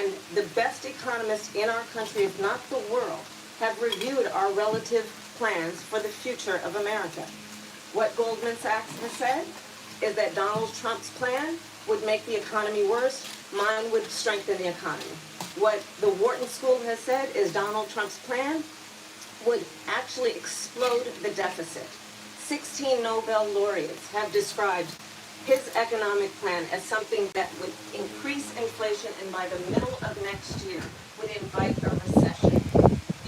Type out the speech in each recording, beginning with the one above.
And the best economists in our country, if not the world, have reviewed our relative plans for the future of America. What Goldman Sachs has said is that Donald Trump's plan would make the economy worse. Mine would strengthen the economy. What the Wharton School has said is Donald Trump's plan would actually explode the deficit. 16 Nobel laureates have described his economic plan as something that would increase inflation and by the middle of next year would invite a recession.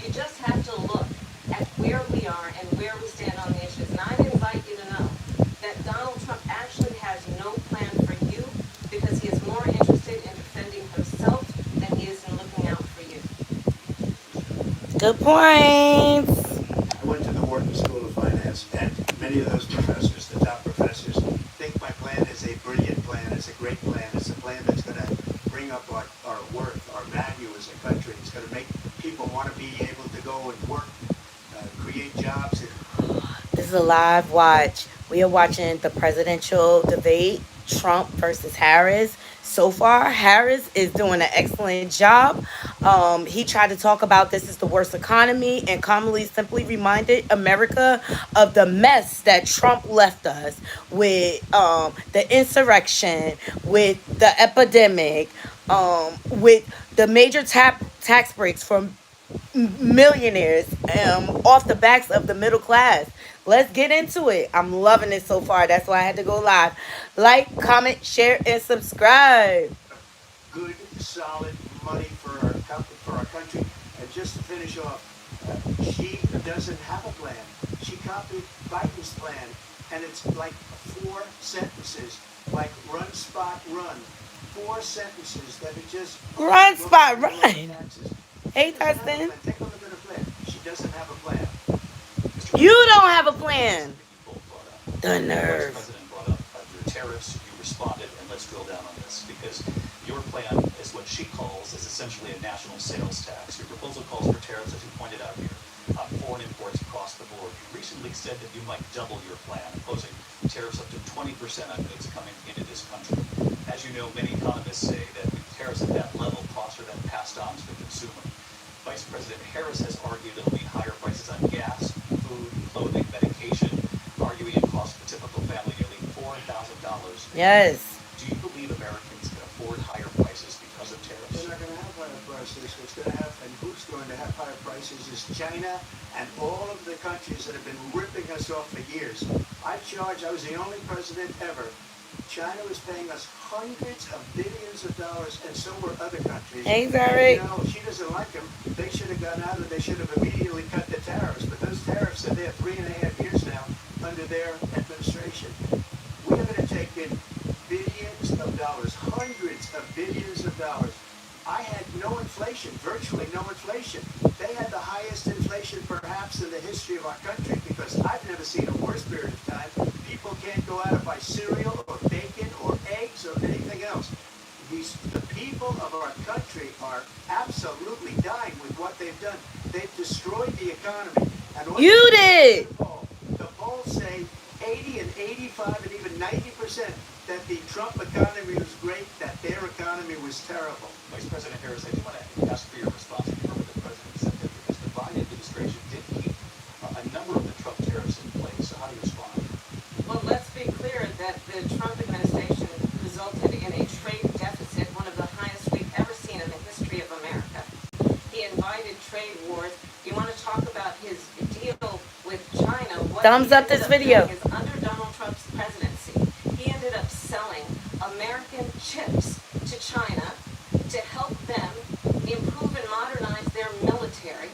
You just have to look at where we are and where we stand on the issues. And I'd invite you to know that Donald Trump actually has no plan for you because he is more interested in defending himself than he is in looking out for you. Good points. I went to the Wharton School of Finance, and many of those professors, the top professors, think my plan is a brilliant plan. It's a great plan. It's a plan that's going to bring up our worth, our value as a country. It's going to make people want to be able to go and work, create jobs. This is a live watch. We are watching the presidential debate, Trump versus Harris. So far, Harris is doing an excellent job. He tried to talk about this is the worst economy, and Kamala simply reminded America of the mess that Trump left us with the insurrection, with the epidemic, with the major tax breaks from millionaires off the backs of the middle class. Let's get into it. I'm loving it so far. That's why I had to go live. Like, comment, share, and subscribe. Good, solid money for our country. And just to finish off, she doesn't have a plan. She copied Biden's plan, and it's like 4 sentences, like run, spot, run. 4 sentences that are just Run, spot, run. Hey, Dustin. Take a look at her plan. She doesn't have a plan. You don't have a plan. The nerve. The President brought up your tariffs. You responded, and let's drill down on this because your plan is what she calls is essentially a national sales tax. Your proposal calls for tariffs, as you pointed out here, on foreign imports across the board. You recently said that you might double your plan, imposing tariffs up to 20% on goods coming into this country. As you know, many economists say that with tariffs at that level, costs are then passed on to the consumer. Vice President Harris has argued it'll mean higher prices on gas, food, clothing, medication, arguing it costs the typical family nearly $4,000. Yes. Do you believe Americans can afford higher prices because of tariffs? They're not going to have higher prices. What's going to have, and who's going to have higher prices is China and all of the countries that have been ripping us off for years. I was the only president ever. China was paying us hundreds of billions of dollars, and so were other countries. Hey, Derek. You know, she doesn't like them. They should have gone out and they should have immediately cut the tariffs. But those tariffs are there 3.5 years now under their administration. We are going to take in billions of dollars, hundreds of billions of dollars. I had no inflation, virtually no inflation. They had the highest inflation perhaps in the history of our country because I've never seen a worse period of time. People can't go out and buy cereal or bacon or eggs or anything else. The people of our country are absolutely dying with what they've done. They've destroyed the economy. And You did. The polls say 80 and 85 and even 90% that the Trump economy was great, that their economy was terrible. Vice President Harris, I do want to ask for your response. Remember the President said that because the Biden administration did keep a number of the Trump tariffs in place. So how do you respond? Well, let's be clear that the Trump administration resulted in a trade deficit, one of the highest we've ever seen in the history of America. He invited trade wars. You want to talk about his deal with China? Thumbs up this video. Is under Donald Trump's presidency, he ended up selling American chips to China to help them improve and modernize their military,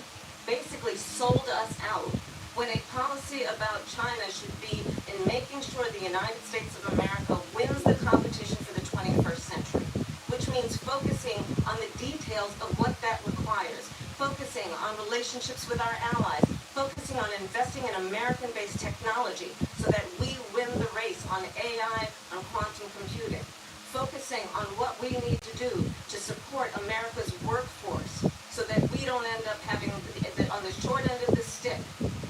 basically sold us out, when a policy about China should be in making sure the United States of America wins the competition for the 21st century, which means focusing on the details of what that requires, focusing on relationships with our allies, focusing on investing in American-based technology so that we win the race on AI, on quantum computing, focusing on what we need to do to support America's workforce so that we don't end up having on the short end of the stick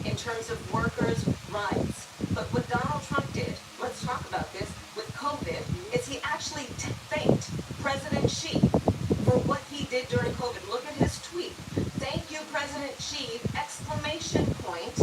in terms of workers' rights. But what Donald Trump did, let's talk about this, with COVID, is he actually thanked President Xi for what he did exclamation point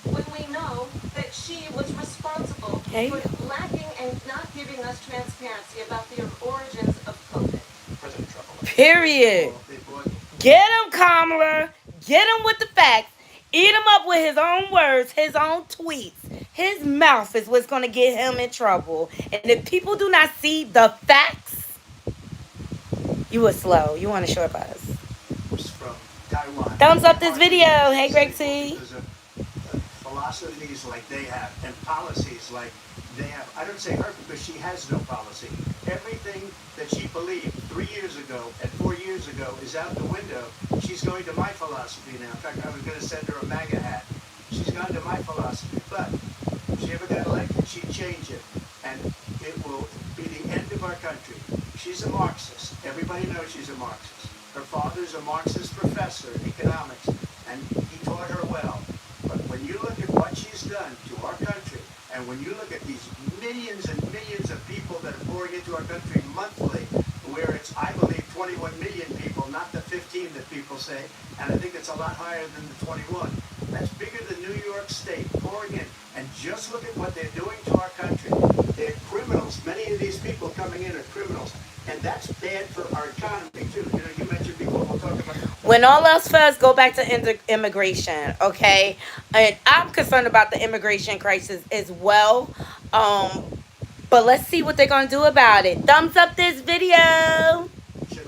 when we know that she was responsible Hey. for lacking and not giving us transparency about the origins of COVID. President Trump. Period. Well, they bought Get him, Kamala. Get him with the facts. Eat him up with his own words, his own tweets. His mouth is what's going to get him in trouble. And if people do not see the facts, you are slow. You want to short us. from Taiwan. Thumbs up this Are video. Hey, Greg disabled T. because of philosophies like they have and policies like they have. I don't say her because she has no policy. Everything that she believed 3 years ago and 4 years ago is out the window. She's going to my philosophy now. In fact, I was going to send her a MAGA hat. She's gone to my philosophy. But if she ever got elected, she'd change it. And it will be the end of our country. She's a Marxist. Everybody knows she's a Marxist. Her father's a Marxist professor in economics, and he taught her well. But when you look at what she's done to our country, and when you look at these millions and millions of people that are pouring into our country monthly, where it's, I believe, 21 million people, not the 15 that people say, and I think it's a lot higher than the 21. That's bigger than New York State pouring in. And just look at what they're doing to our country. They're criminals. Many of these people coming in are criminals. And that's bad for our economy, too. You know, you mentioned before, we'll talk about... When all else fails, go back to immigration, okay? And I'm concerned about the immigration crisis as well. But let's see what they're going to do about it. Thumbs up this video.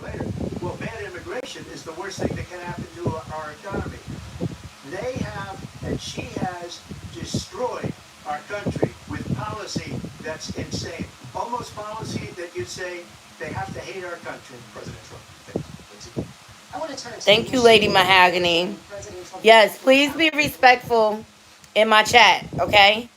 Later. Well, bad immigration is the worst thing that can happen to our economy. They have, and she has, destroyed our country with policy that's insane. Almost policy that you'd say they have to hate our country. President Trump. I want to turn to Thank you, Lady Mahogany. Yes, please be respectful in my chat, okay?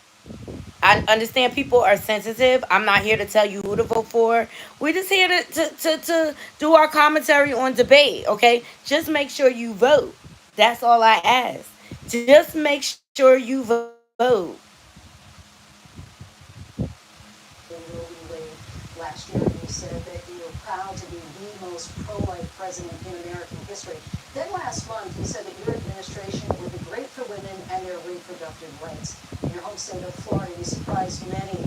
I understand people are sensitive. I'm not here to tell you who to vote for. We're just here to do our commentary on debate, okay? Just make sure you vote. That's all I ask. Just make sure you vote. Last year, you said that you were proud to be the most pro-life president in American history. Then last month, you said that your administration would be great for women and their reproductive rights. In your home state of Florida, you surprised many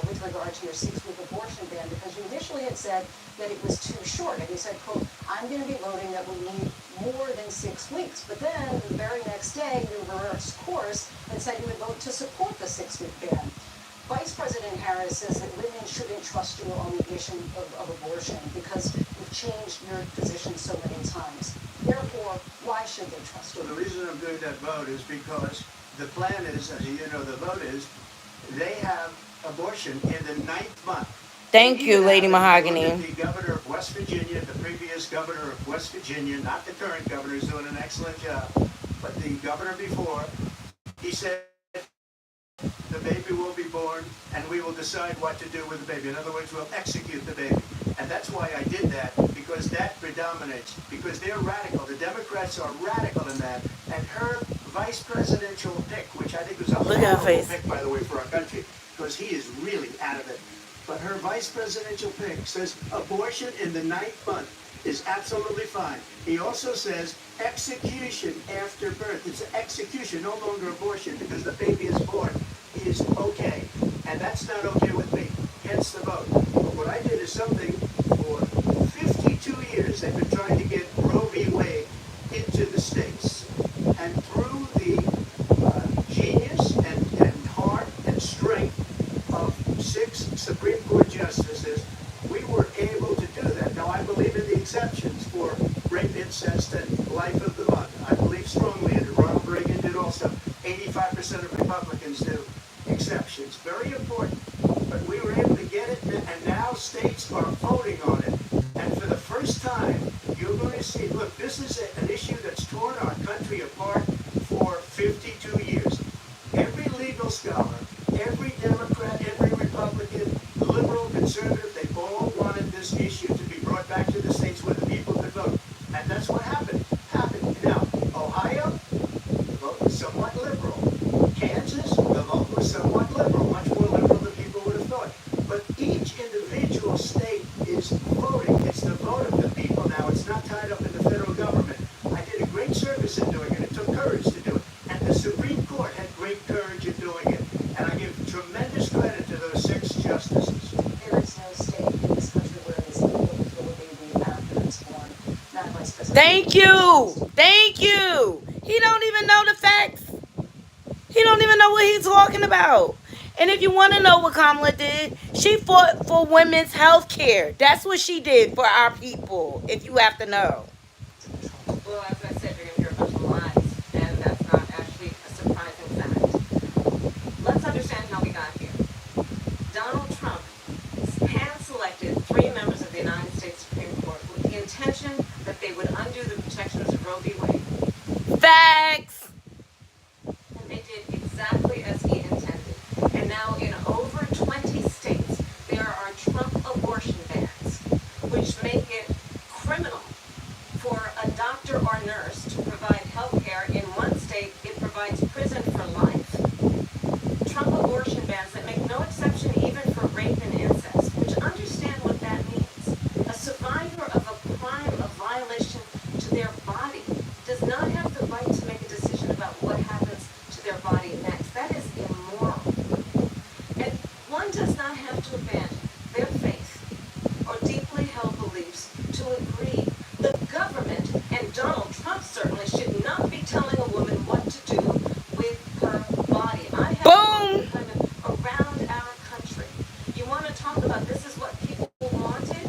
with regard to your 6-week abortion ban because you initially had said that it was too short. And you said, quote, I'm going to be voting that we need more than 6 weeks. But then the very next day, you reversed course and said you would vote to support the 6-week ban. Vice President Harris says that women shouldn't trust you on the issue of abortion because you've changed your position so many times. Therefore, why should they trust you? So the reason I'm doing that vote is because the plan is, as you know, the vote is, they have abortion in the 9th month. Thank you, Lady Mahogany. The governor of West Virginia, the previous governor of West Virginia, not the current governor, is doing an excellent job, but the governor before, he said, the baby will be born, and we will decide what to do with the baby. In other words, we'll execute the baby. And that's why I did that, because that predominates. Because they're radical. The Democrats are radical in that. And her vice presidential pick, which I think was a horrible pick, by the way, for our country, because he is really out of it. But her vice presidential pick says abortion in the 9th month is absolutely fine. He also says execution after birth. It's execution, no longer abortion, because the baby is born is okay. And that's not okay with me. Hence the vote. But what I did is something for 52 years they've been trying to get Roe v. Wade into the states. And through the genius and heart and strength of 6 Supreme Court justices, we were able to do that. Now, I believe in the exceptions for rape, incest, and life of the mother. I believe strongly in it. Ronald Reagan did also. 85% of Republicans do. Exceptions. Very important. But we were able to get it, and now states are voting on it. And for the first time, you're going to see, look, this is an issue that's torn our country apart for 52 years. Every legal scholar, every Democrat, every Republican, liberal, conservative, they all wanted this issue to be brought back to the states where the people could vote. And that's what happened. Now, Ohio, the vote was somewhat liberal. Kansas, the vote was somewhat liberal, much more liberal than people would have thought. But each individual state is voting. It's the vote of the people now. It's not tied up in the federal government. I did a great service in doing it. It took courage to do it. Thank you. Thank you. He don't even know the facts. He don't even know what he's talking about. And if you want to know what Kamala did, she fought for women's health care. That's what she did for our people, if you have to know. Well, as I said, you're going to hear a bunch of lies, and that's not actually a surprising fact. Let's understand how we got here. Donald Trump hand-selected 3 members of the United States Supreme Court with the intention that they would undo the protections of Roe v. Wade. Facts. And they did exactly as he intended. And now in over 20 states, there are Trump abortion bans, which make it criminal for a doctor or nurse to provide health care. In one state, it provides prison for life. Trump abortion bans that make no exception even for rape and incest, which understand what that means. A survivor of a crime, a violation to their body, does not have the right to make a decision about what happens to their body next. That is immoral. And one does not have to abandon their faith or deeply held beliefs to agree. The government, and Donald Trump certainly, should not be telling a woman what to do with her body. I have Boom. women around our country. You want to talk about this is what people wanted?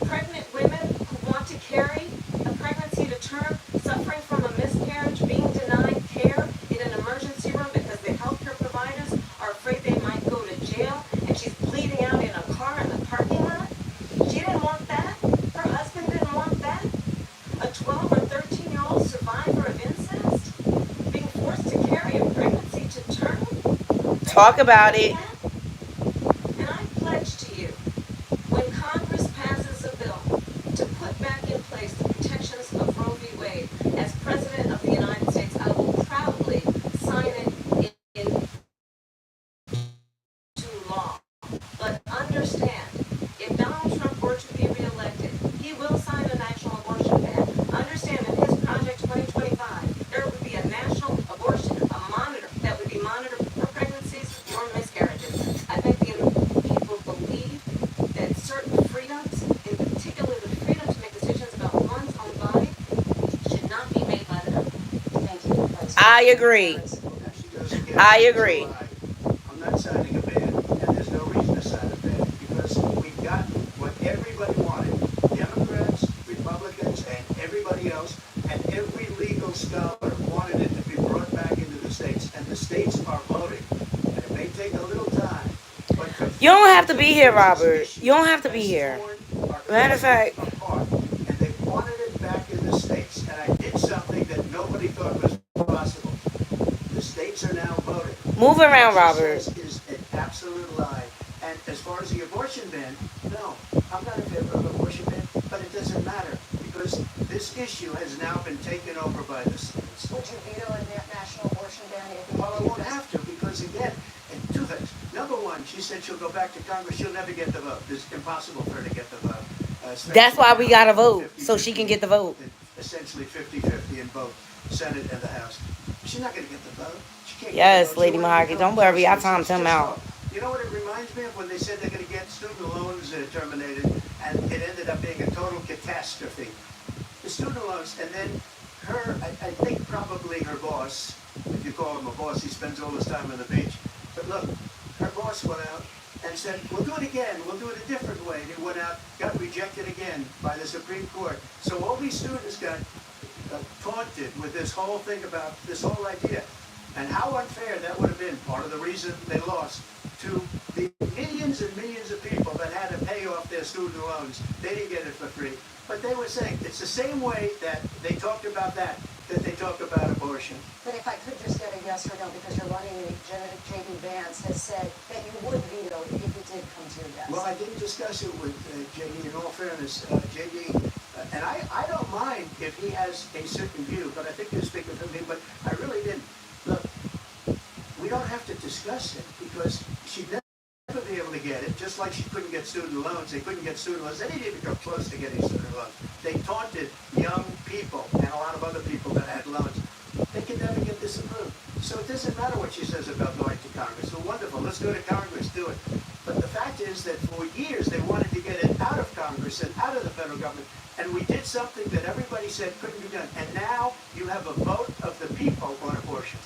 Pregnant women who want to carry a pregnancy to term, suffering from a miscarriage, being denied care in an emergency room because the healthcare providers are afraid they might go to jail, and she's bleeding out in a car in the parking lot. She didn't want that. Her husband didn't want that. A 12 or 13-year-old survivor of incest being forced to carry a pregnancy to term. Talk about it. And I pledge to you, when Congress passes a bill to put back in place the protections of Roe v. Wade, as President of the United States, I will proudly sign it into law. But understand, if Donald Trump were to be reelected, he will sign a national abortion ban. Understand, in his Project 2025, there would be a national abortion, a monitor that would be monitored for pregnancies or miscarriages. I think the people believe that certain freedoms, in particular the freedom to make decisions about one's own body, should not be made by the government. Thank you, President. I agree. Well, now she goes again. I agree. So I'm not signing a ban, and there's no reason to sign a ban, because we got what everybody wanted. Democrats, Republicans, and everybody else, and every legal scholar wanted it to be brought back into the states, and the states are voting. And it may take a little time, but You don't have to be here, Robert. You don't have to be here. Matter of fact, apart, and they wanted it back in the states. And I did something that nobody thought was possible. The states are now voting. move around, What she Robert. says is an absolute lie. And as far as the abortion ban, no, I'm not in favor of abortion ban, but it doesn't matter, because this issue has now been taken over by the states. Would you veto a national abortion ban if you Well, I won't have to, because again, and 2 things. Number one, she said she'll go back to Congress. She'll never get the vote. It's impossible for her to get the vote. That's why we gotta vote, so she can get the vote. Essentially 50-50 in both Senate and the House. She's not going to get the vote. She can't Yes, get the vote. Lady She won't Mahogany, even don't come worry, close. I timed It's him just out. wrong. You know what it reminds me of? When they said they're going to get student loans terminated, and it ended up being a total catastrophe. The student loans, and then her, I think probably her boss, if you call him a boss, he spends all his time on the beach. But look, her boss went out and said, we'll do it again, we'll do it a different way. And he went out, got rejected again by the Supreme Court. So all these students got taunted with this whole thing about this whole idea. And how unfair that would have been, part of the reason they lost, to the millions and millions of people that had to pay off their student loans. They didn't get it for free. But they were saying it's the same way that they talked about that they talk about abortion. But if I could just get a yes or no, because your running mate, J.D. Vance, has said that you would veto it if it did come to a yes. Well, I didn't discuss it with J.D. In all fairness, J.D. And I don't mind if he has a certain view, but I think you're speaking for me. But I really didn't. Look, we don't have to discuss it, because she'd never be able to get it, just like she couldn't get student loans. They couldn't get student loans. They didn't even come close to getting student loans. They taunted young people and a lot of other people that had loans. They could never get this approved. So it doesn't matter what she says about going to Congress. Well, wonderful. Let's go to Congress. Do it. But the fact is that for years they wanted to get it out of Congress bipartisan, out of the federal government, and we did something that everybody said couldn't be done. And now you have a vote of the people on abortion.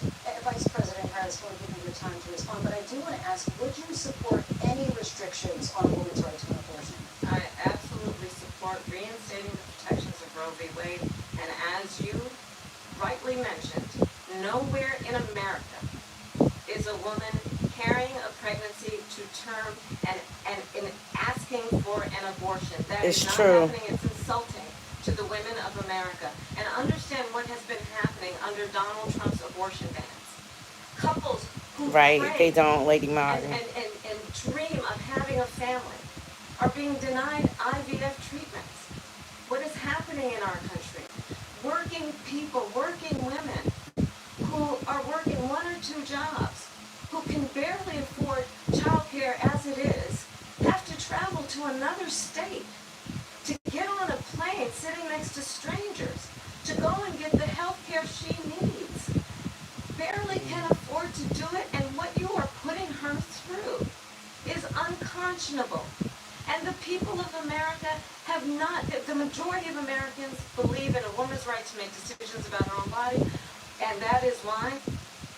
Vice President Harris, will give you your time to respond, but I do want to ask, would you support any restrictions on a woman's right to an abortion? I absolutely support reinstating the protections of Roe v. Wade, and as you rightly mentioned, nowhere in America is a woman carrying a pregnancy to term and asking for an abortion. That It's is not true. happening. It's insulting to the women of America. And understand what has been happening under Donald Trump's abortion bans. Couples who Right, pray they don't, Lady Martin. and dream of having a family are being denied IVF treatments. What is happening in our country? Working people, working women who are working 1 or 2 jobs, who can barely afford childcare as it is, have to travel to another state to get on a plane sitting next to strangers to go and get the health care she needs. Barely can afford to do it, and what you are putting her through is unconscionable. And the people of America have not, the majority of Americans believe in a woman's right to make decisions about her own body, and that is why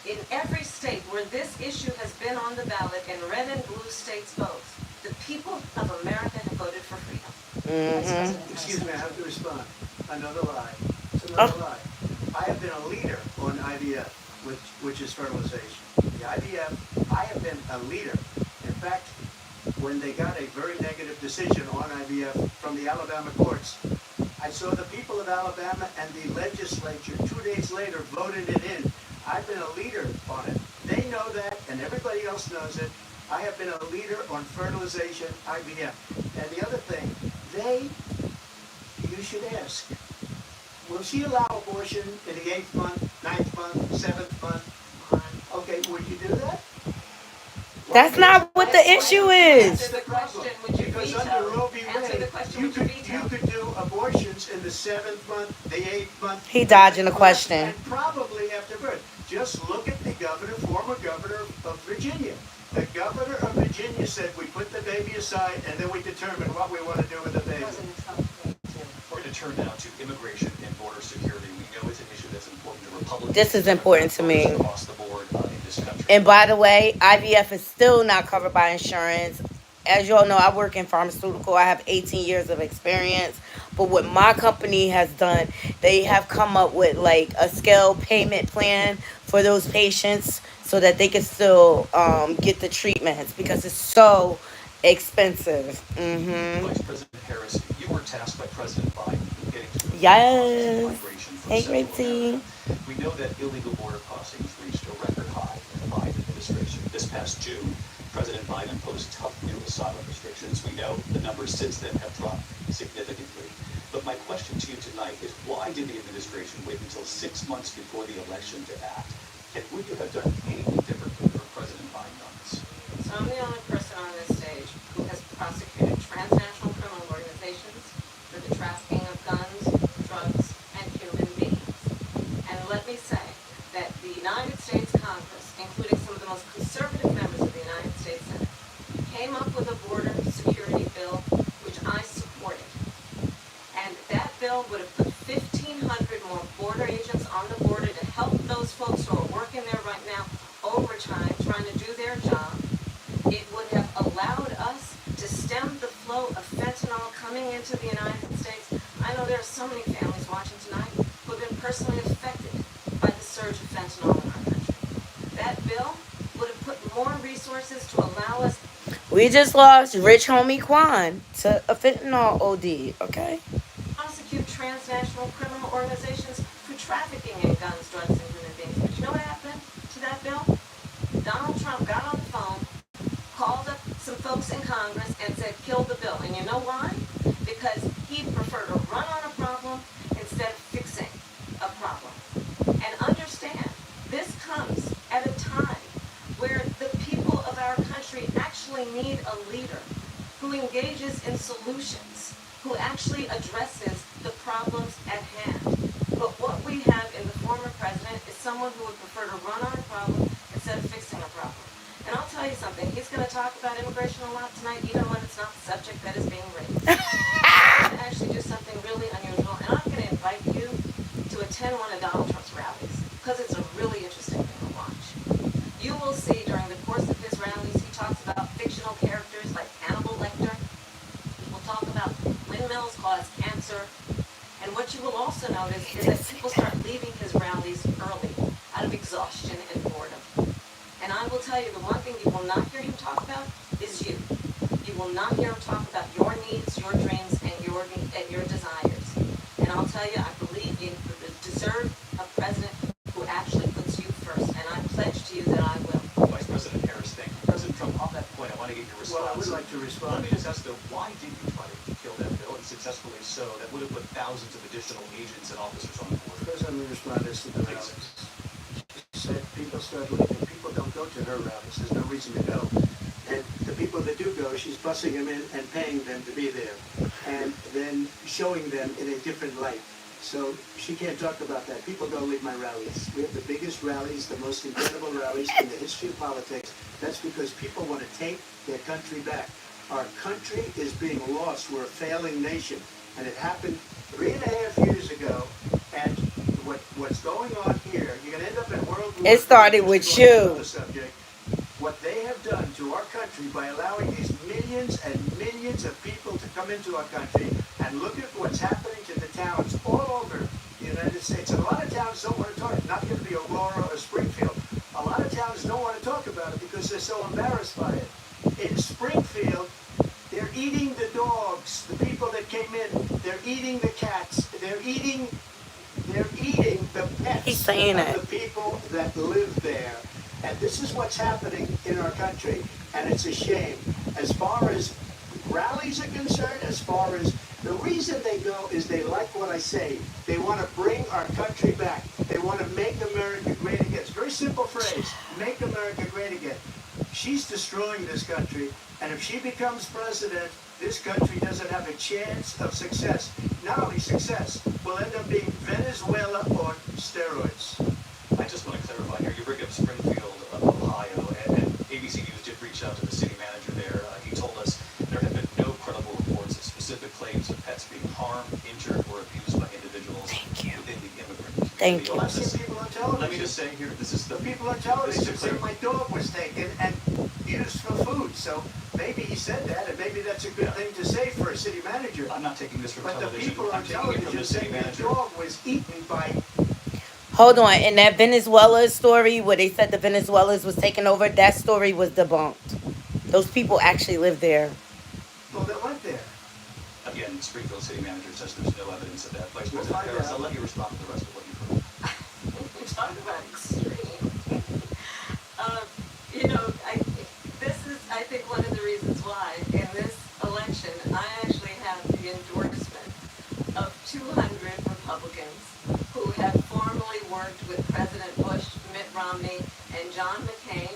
in every state where this issue has been on the ballot, in red and blue states both, the people of America have voted for freedom. Excuse me, I have to respond. Another lie. It's another lie. I have been a leader on IVF, which is fertilization. The IVF, I have been a leader. In fact, when they got a very negative decision on IVF from the Alabama courts, I saw the people of Alabama and the legislature 2 days later voted it in. I've been a leader on it. They know that, and everybody else knows it. I have been a leader on fertilization, IVF. And the other thing, you should ask, will she allow abortion in the 8th month, 9th month, 7th month? Okay, would you do that? That's not what the issue is. Answer the question, would you Because veto? under Roe v. Answer the Wade, question, you would you could, veto? you could do abortions in the 7th month, the 8th month. He dodging the question. And probably after birth. Just look at the former governor of Virginia. The governor of Virginia said we put the baby aside and then we determine what we want to do with the baby. President Trump, thank you. We're going to turn now to immigration and border security. We know it's an issue that's important to Republicans. This is important to me. Across the board in this country. And by the way, IVF is still not covered by insurance. As you all know, I work in pharmaceutical. I have 18 years of experience. But what my company has done, they have come up with like a scale payment plan for those patients so that they can still get the treatments because it's so expensive. Vice President Harris, you were tasked by President Biden with getting to Yes. migration from Hey, Central great team. America. We know that illegal border crossings reached a record high in the Biden administration. This past June, President Biden imposed tough new asylum restrictions. We know the numbers since then have dropped significantly. But my question to you tonight is, why did the administration wait until 6 months before the election to act? And would you have done anything differently for President Biden on this? So I'm the only person on this stage who has prosecuted transnational criminal organizations for the trafficking of guns, drugs, and human beings. And let me say that the United States Congress, including some of the most conservative members of the United States Senate, came up with a border security bill, which I supported. And that bill would have put 1,500 more border agents on the border to help those folks who are working there right now overtime, trying to do their job. It would have allowed us to stem the flow of fentanyl coming into the United States. I know there are so many families watching tonight who have been personally affected by the surge of fentanyl in our country. That bill would have put more resources to allow us We just lost Rich Homie Quan to a fentanyl OD, okay? to prosecute transnational criminal organizations for trafficking in guns, drugs, and human beings. But you know what happened to that bill? Donald Trump got on the phone, called up some folks in Congress and said, kill the bill. And you know why? Because he preferred to run on a problem instead of fixing a problem. And understand, this comes at a time where the people of our country actually need a leader who engages in solutions, who actually addresses the problems at hand. But what we have in the former president is someone who would prefer to run on a problem instead of fixing a problem. And I'll tell you something, he's going to talk about immigration a lot tonight, even when it's not the subject that is being raised. attend one of Donald Trump's rallies, because it's a really interesting thing to watch. You will see during the course of his rallies, he talks about fictional characters like Hannibal Lecter. He will talk about windmills cause cancer. And what you will also notice is that people start leaving his rallies early out of exhaustion and boredom. And I will tell you, the one thing you will not hear him talk about is you. You will not hear him talk about your needs, your dreams, and your desires. And I'll tell you, I believe you deserve a president who actually puts you first. And I pledge to you that I will. Vice President Harris, thank you. President Trump, on that point, I want to get your response. Well, I would like to respond. Let me just ask, though, why did you try to kill that bill, and successfully so, that would have put thousands of additional agents and officers on board? Because I'm going to respond to the rallies. She said people start leaving. People don't go to her rallies. There's no reason to go. And the people that do go, she's bussing them in and paying them to be there. And then showing them in a different light. So she can't talk about that. People don't leave my rallies. We have the biggest rallies, the most incredible rallies in the history of politics. That's because people want to take their country back. Our country is being lost. We're a failing nation. And it happened 3.5 years ago. And what's going on here, you're going to end up in World War. It started with you. The subject. What they have done to our country by allowing these millions and millions of people to come into our country, and look at what's happening to the towns all over the United States. And a lot of towns don't want to talk. Not going to be Aurora or Springfield. A lot of towns don't want to talk about it because they're so embarrassed by it. In Springfield, they're eating the dogs. The people that came in, they're eating the cats. They're eating the pets. He's saying of it. the people that live there. And this is what's happening in our country, and it's a shame. As far as rallies are concerned, as far as the reason they go is they like what I say. They want to bring our country back. They want to make America great again. It's a very simple phrase, make America great again. She's destroying this country, and if she becomes president, this country doesn't have a chance of success. Not only success, will end up being Venezuela on steroids. I just want to clarify here. You bring up Springfield, Ohio, and ABC News did reach out to the city manager there. He told us there have been no credible reports of specific claims of pets being harmed, injured, or abused by individuals within the immigrant community. Thank you. Well, I've seen people on television. Let me just say here, this is the People on television say my dog was taken and used for food. So maybe he said that, and maybe that's a good thing to say for a city manager. I'm not taking this from But the television. people I'm on taking it from television the say city my manager. dog was eaten by. Hold on. In that Venezuela story where they said the Venezuelans was taking over, that story was debunked. Those people actually live there. Well, they went there. Again, Springfield city manager says there's no evidence of that. Vice We'll President find Harris, out. I'll let you respond to the rest of what you've heard. Talk about extreme. I think one of the reasons why in this election I actually have the endorsement of 200 Republicans who have formerly worked with President Bush, Mitt Romney, and John McCain,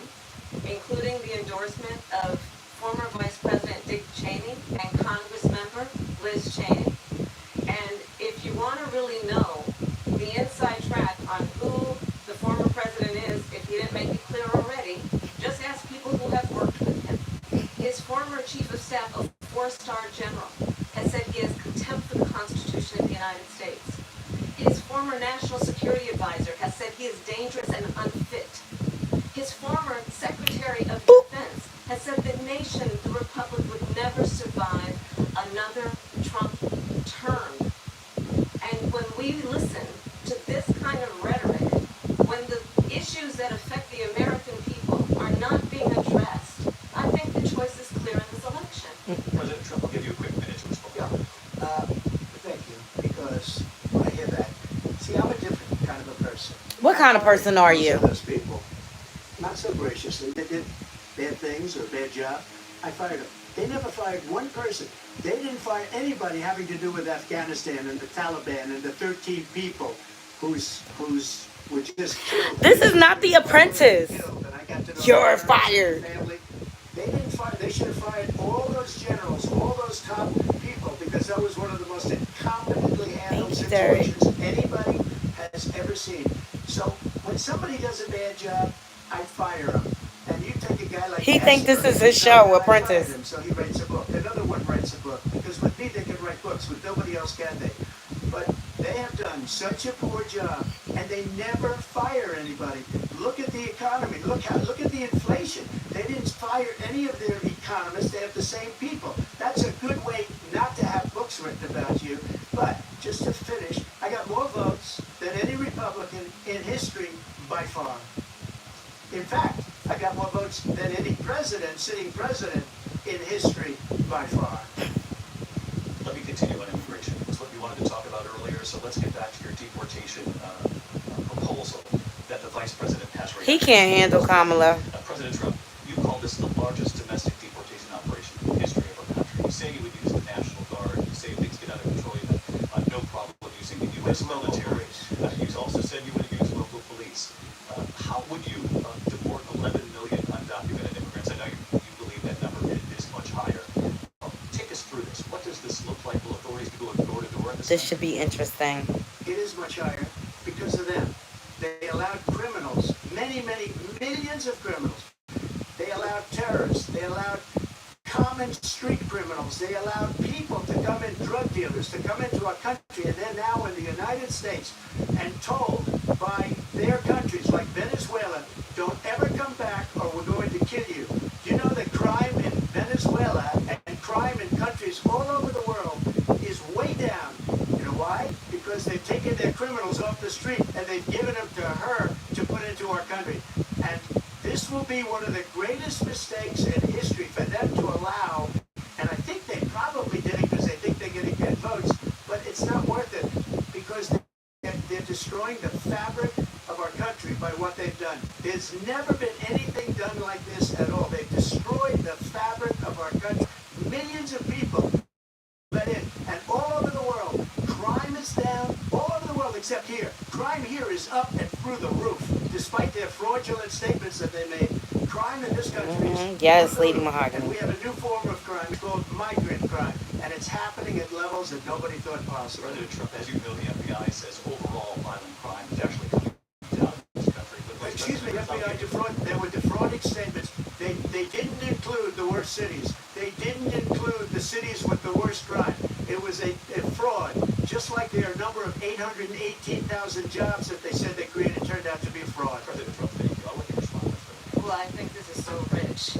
including the endorsement of former Vice President Dick Cheney and Congressmember Liz Cheney. And if you want to really know the inside track on who the former president is, if he didn't make it clear already, just ask people who have worked with him. His former chief of staff, a 4-star general, has said he has contempt for the Constitution of the United States. His former national security advisor has said he is dangerous and unfit. His former secretary of defense has said the nation, the republic, would never survive another Trump term. And when we listen to this kind of rhetoric, when the issues that affect the American people are not being addressed, I think the choice is clear in this election. President Trump, I'll give you a quick minute to respond. Thank you, because when I hear that, see, I'm a different kind of a person. What kind of person are you? Most of those people, not so graciously, they did bad things or a bad job. I fired them. They never fired one person. They didn't fire anybody having to do with Afghanistan and the Taliban and the 13 people who's were just killed. This is not The Apprentice. Killed, and I got to know You're their fired. family. They didn't fire. They should have fired all those generals, all those top people, because that was one of the most incompetently handled Thank you, Derek. situations anybody has ever seen. So when somebody does a bad job, I fire them. And you take a guy like He think this Casper, is his so show, I Apprentice. fired him, so he writes a book. Another one writes a book, because with me they can write books, with nobody else can they. But they They have done such a poor job, and they never fire anybody. Look at the economy. Look at the inflation. They didn't fire any of their economists. They have the same people. That's a good way not to have books written about you. But just to finish, I got more votes than any Republican in history by far. In fact, I got more votes than any sitting president in history by far. Let me continue on immigration. It's what we wanted to talk about earlier, so let's get back to your deportation proposal that the vice president has right now. He can't handle Kamala. President Trump, you call this the largest domestic deportation operation in the history of our country. You say you would use the National Guard. You say if things get out of control, you have no problem using the U.S. military. You also said you would use local police. How would you deport 11 million undocumented immigrants? I know you believe that number is much higher. Take us through this. What does this look like? Will authorities go door to door? This should be interesting. It is much higher because of them. They allowed criminals, many millions of criminals. They allowed terrorists. They allowed common street criminals. They allowed people to come in, drug dealers, to come into our country, and they're now in the United States and told by their countries like Venezuela, don't ever come back or we're going to kill you. You know that crime in Venezuela and crime in countries all over the world is way down. You know why? Because they've taken their criminals off the street and they've given them to her to put into our country. And this will be one of the greatest mistakes in history for them to allow, and I think they probably did it because they think they're going to get votes, but it's not worth it because they're destroying the fabric of our country by what they've done. There's never been anything done like this at all. They've destroyed the fabric of our country. Millions of people let in, and all over the world, crime is down, all over the world except here. Crime here is up and through the roof, despite their fraudulent statements that they made. Crime in this country is Yes, through the Lady roof. Mahogany. And we have a new form of crime called migrant crime, and it's happening at levels that nobody thought possible. President Trump, as you know, the FBI says overall violent crime is actually coming down in this country. Excuse me, FBI there were defrauding statements. They didn't include the worst cities. They didn't include the cities with the worst crime. It was a fraud, just like there are a number of 818,000 jobs that they said they created turned out to be a fraud. President Trump, thank you. I'll let you respond. Well, I think this is so rich,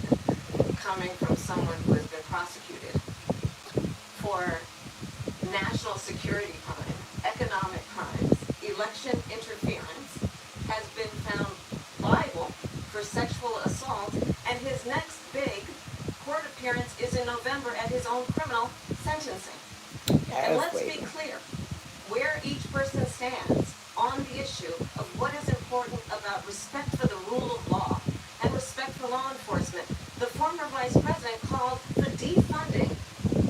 coming from someone who has been prosecuted for national security crime, economic crimes, election interference, has been found liable for sexual assault, and his next big court appearance is in November at his own criminal sentencing. And let's be clear, where each person stands on the issue of what is important about respect for the rule of law and respect for law enforcement. The former vice president called for defunding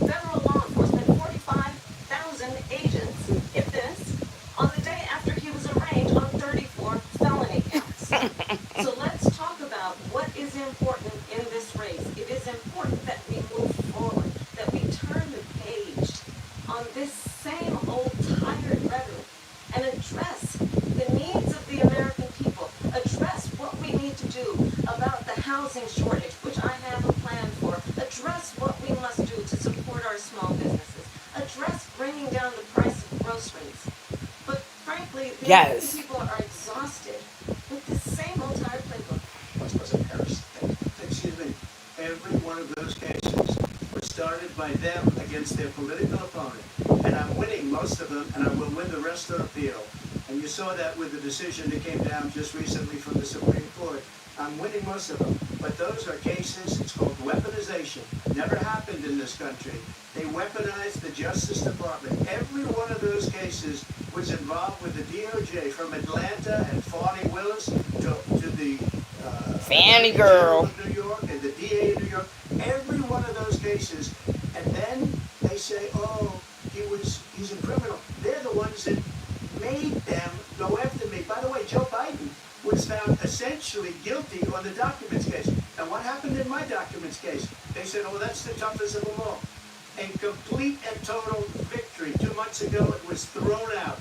federal law enforcement, 45,000 agents, if this, on the day after he was arraigned on 34 felony counts. So let's talk about what is important in this race. It is important that we move forward, that we turn the page on this same old tired rhetoric and address the needs of the American people, address what we need to do about the housing shortage, which I have a plan for, address what we must do to support our small businesses, address bringing down the price of groceries. But frankly, the American people are exhausted with this same old tired playbook. Vice President Harris, thank you. Excuse me, every one of those cases was started by them against their political opponent. And I'm winning most of them, and I will win the rest on appeal. And you saw that with the decision that came down just recently from the Supreme Court. I'm winning most of them. But those are cases, it's called weaponization. Never happened in this country. They weaponized the Justice Department. Every one of those cases was involved with the DOJ, from Atlanta and Fani Willis to the Fanny girl of New York and the DA of New York. Every one of those cases. And then they say, oh, he's a criminal. They're the ones that made them go after me. By the way, Joe Biden was found essentially guilty on the documents case. And what happened in my documents case? They said, oh, that's the toughest of them all. A complete and total victory. 2 months ago, it was thrown out.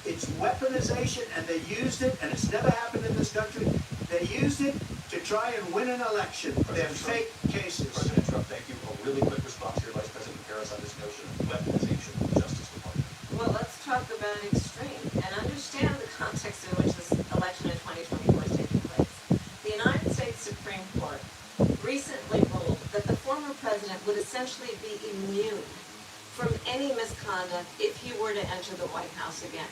It's weaponization, and they used it, and it's never happened in this country. They used it to try and win an election. They're fake cases. President Trump, thank you. A really quick response here, Vice President Harris, on this notion of weaponization of the Justice Department. Well, let's talk about about extreme and understand the context in which this election in 2024 is taking place. The United States Supreme Court recently ruled that the former president would essentially be immune from any misconduct if he were to enter the White House again.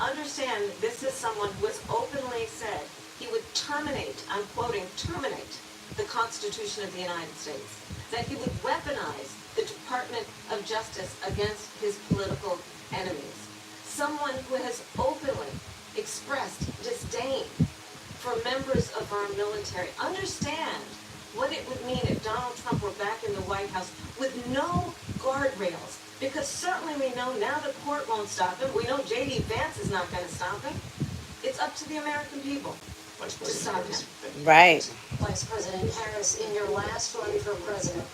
Understand, this is someone who has openly said he would terminate, I'm quoting, terminate the Constitution of the United States, that he would weaponize the Department of Justice against his political enemies. Someone who has openly expressed disdain for members of our military. Understand what it would mean if Donald Trump were back in the White House with no guardrails. Because certainly we know now the court won't stop him. We know J.D. Vance is not going to stop him. It's up to the American people Vice to President stop Harris, him. thank you. Right. Vice President Harris, in your last run for president,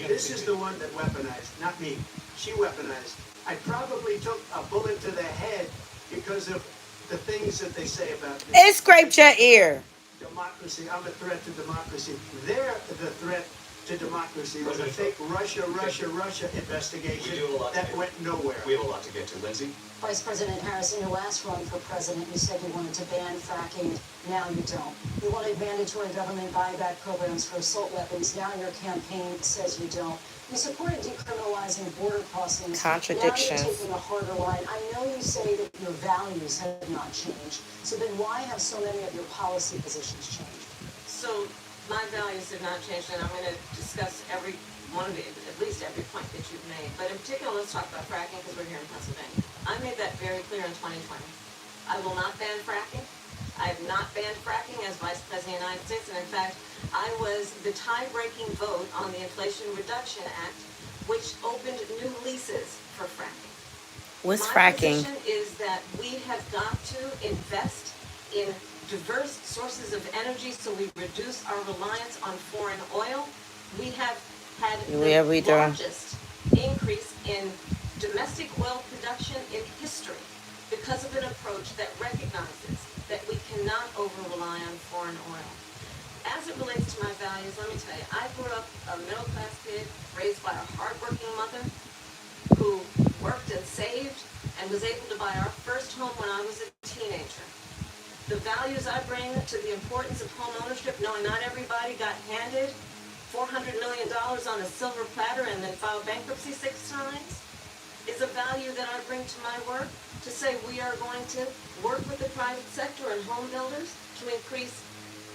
This is the one that weaponized, not me. She weaponized. I probably took a bullet to the head because of the things that they say about this. It scraped your ear. Democracy. I'm a threat to democracy. They're the threat to democracy. It was a fake Russia investigation We do have a lot to that do. went nowhere. We have a lot to get to. Lindsay? Vice President Harris, in your last run for president, you said you wanted to ban fracking. Now you don't. You wanted mandatory government buyback programs for assault weapons. Now your campaign says you don't. You supported decriminalizing border crossings. Contradictions. Now you're taking a harder line. I know you say that your values have not changed. So then why have so many of your policy positions changed? So my values have not changed, and I'm going to discuss every one of it, at least every point that you've made. But in particular, let's talk about fracking because we're here in Pennsylvania. I made that very clear in 2020. I will not ban fracking. I have not banned fracking as Vice President of the United States, and in fact, I was the tie-breaking vote on the Inflation Reduction Act, which opened new leases for fracking. What's My fracking? position is that we have got to invest in diverse sources of energy so we reduce our reliance on foreign oil. We have had Yeah, we the do. largest increase in domestic oil production in history because of an approach that recognizes that we cannot over-rely on foreign oil. As it relates to my values, let me tell you, I grew up a middle-class kid raised by a hardworking mother who worked and saved and was able to buy our first home when I was a teenager. The values I bring to the importance of home ownership, knowing not everybody got handed $400 million on a silver platter and then filed bankruptcy 6 times, is a value that I bring to my work to say we are going to work with the private sector and home builders to increase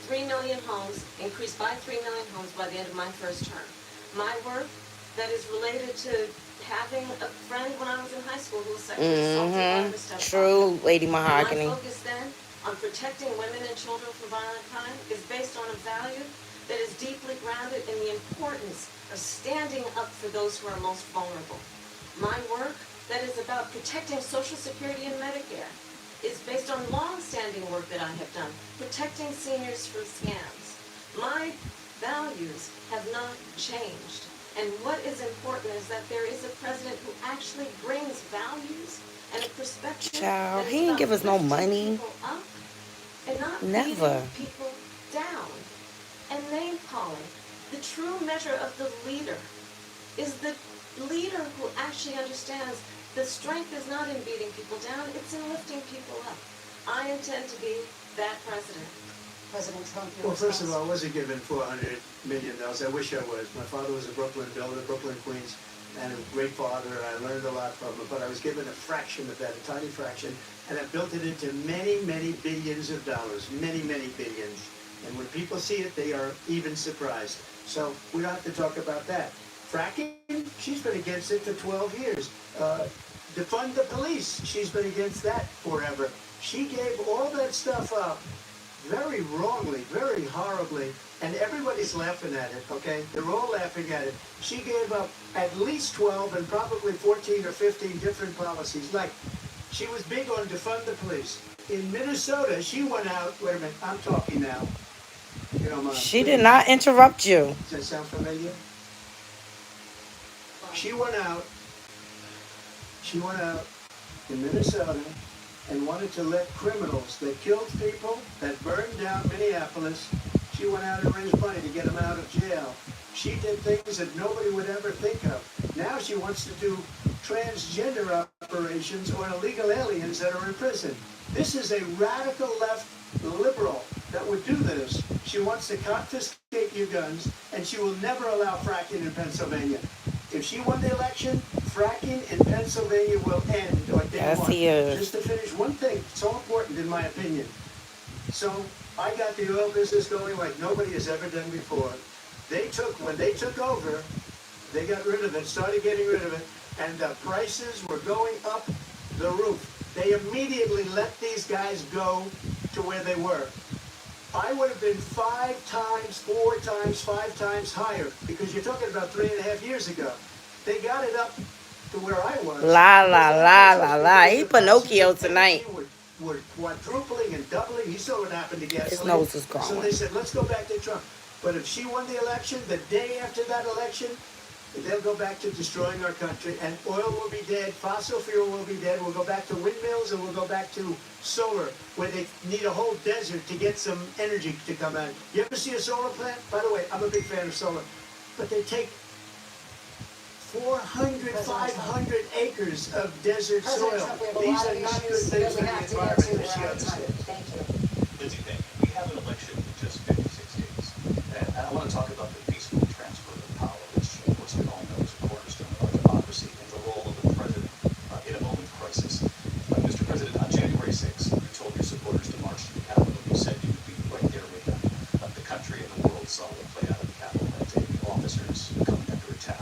3 million homes, increase by 3 million homes by the end of my first term. My work that is related to having a friend when I was in high school who was sexually assaulted by her stepfather. True, Lady And Mahogany. my focus then on protecting women and children from violent crime is based on a value that is deeply grounded in the importance of standing up for those who are most vulnerable. My work that is about protecting Social Security and Medicare is based on long-standing work that I have done, protecting seniors from scams. My values have not changed. And what is important is that there is a president who actually brings values and a perspective Child, that is he ain't about give us no lifting money. people up and not Never. beating people down and name calling. The true measure of the leader is the leader who actually understands the strength is not in beating people down, it's in lifting people up. I intend to be that president. President Trump, your Well, first of response? all, I wasn't given $400 million. I wish I was. My father was a Brooklyn builder, Brooklyn, Queens, and a great father, and I learned a lot from him. But I was given a fraction of that, a tiny fraction, and I built it into many, many billions of dollars, many, many billions. And when people see it, they are even surprised. So we don't have to talk about that. Fracking, she's been against it for 12 years. Defund the police, she's been against that forever. She gave all that stuff up very wrongly, very horribly, and everybody's laughing at it, okay? They're all laughing at it. She gave up at least 12 and probably 14 or 15 different policies. Like, she was big on defund the police. In Minnesota, she went out, wait a minute, I'm talking now. You know, She did not interrupt you. Does that sound familiar? She went out in Minnesota and wanted to let criminals that killed people, that burned down Minneapolis, she went out and raised money to get them out of jail. She did things that nobody would ever think of. Now she wants to do transgender operations or illegal aliens that are in prison. This is a radical left liberal that would do this. She wants to confiscate your guns, and she will never allow fracking in Pennsylvania. If she won the election, fracking in Pennsylvania will end on day Yes, one. he is. Just to finish one thing, so important in my opinion. So I got the oil business going like nobody has ever done before. When they took over, they got rid of it, started getting rid of it, and the prices were going up the roof. They immediately let these guys go to where they were. I would have been 5 times, 4 times, 5 times higher, because you're talking about 3.5 years ago. They got it up to where I was. La la la la la. He Pinocchio tonight. Were quadrupling and doubling. You saw what happened to gasoline. His nose is So growing. they said, let's go back to Trump. But if she won the election, the day after that election, they'll go back to destroying our country, and oil will be dead, fossil fuel will be dead, we'll go back to windmills, and we'll go back to solar, where they need a whole desert to get some energy to come out. You ever see a solar plant? By the way, I'm a big fan of solar. But they take 400, 500 acres of desert President soil. Trump, we have a These lot are of not good issues things that for we the have to get environment. to. That she We're out of time. understands. Thank you. Lindsay, thank you. We have an election in just 56 days. And I want to talk about the peaceful transfer of power, which, of course, we all know is a cornerstone of our democracy, and the role of the president in a moment of crisis. Mr. President, on January 6th, you told your supporters to march to the Capitol. You said you would be right there with them. The country and the world saw what played out at the Capitol that day, the officers coming under attack.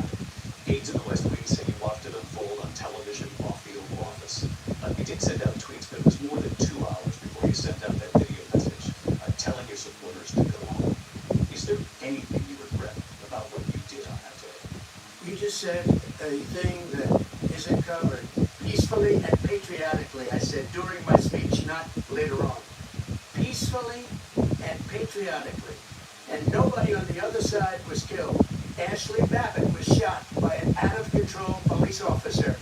Aides in the West Wing say you watched it unfold on television off the Oval Office. You did send out tweets, but it was more than 2 hours before you sent out that video message telling your supporters to go home. Is there anything you regret about what you did on that day? You just said a thing that isn't covered. Peacefully and patriotically, I said during my speech, not later on. Peacefully and patriotically. And nobody on the other side was killed. Ashley Babbitt was shot by an out-of-control police officer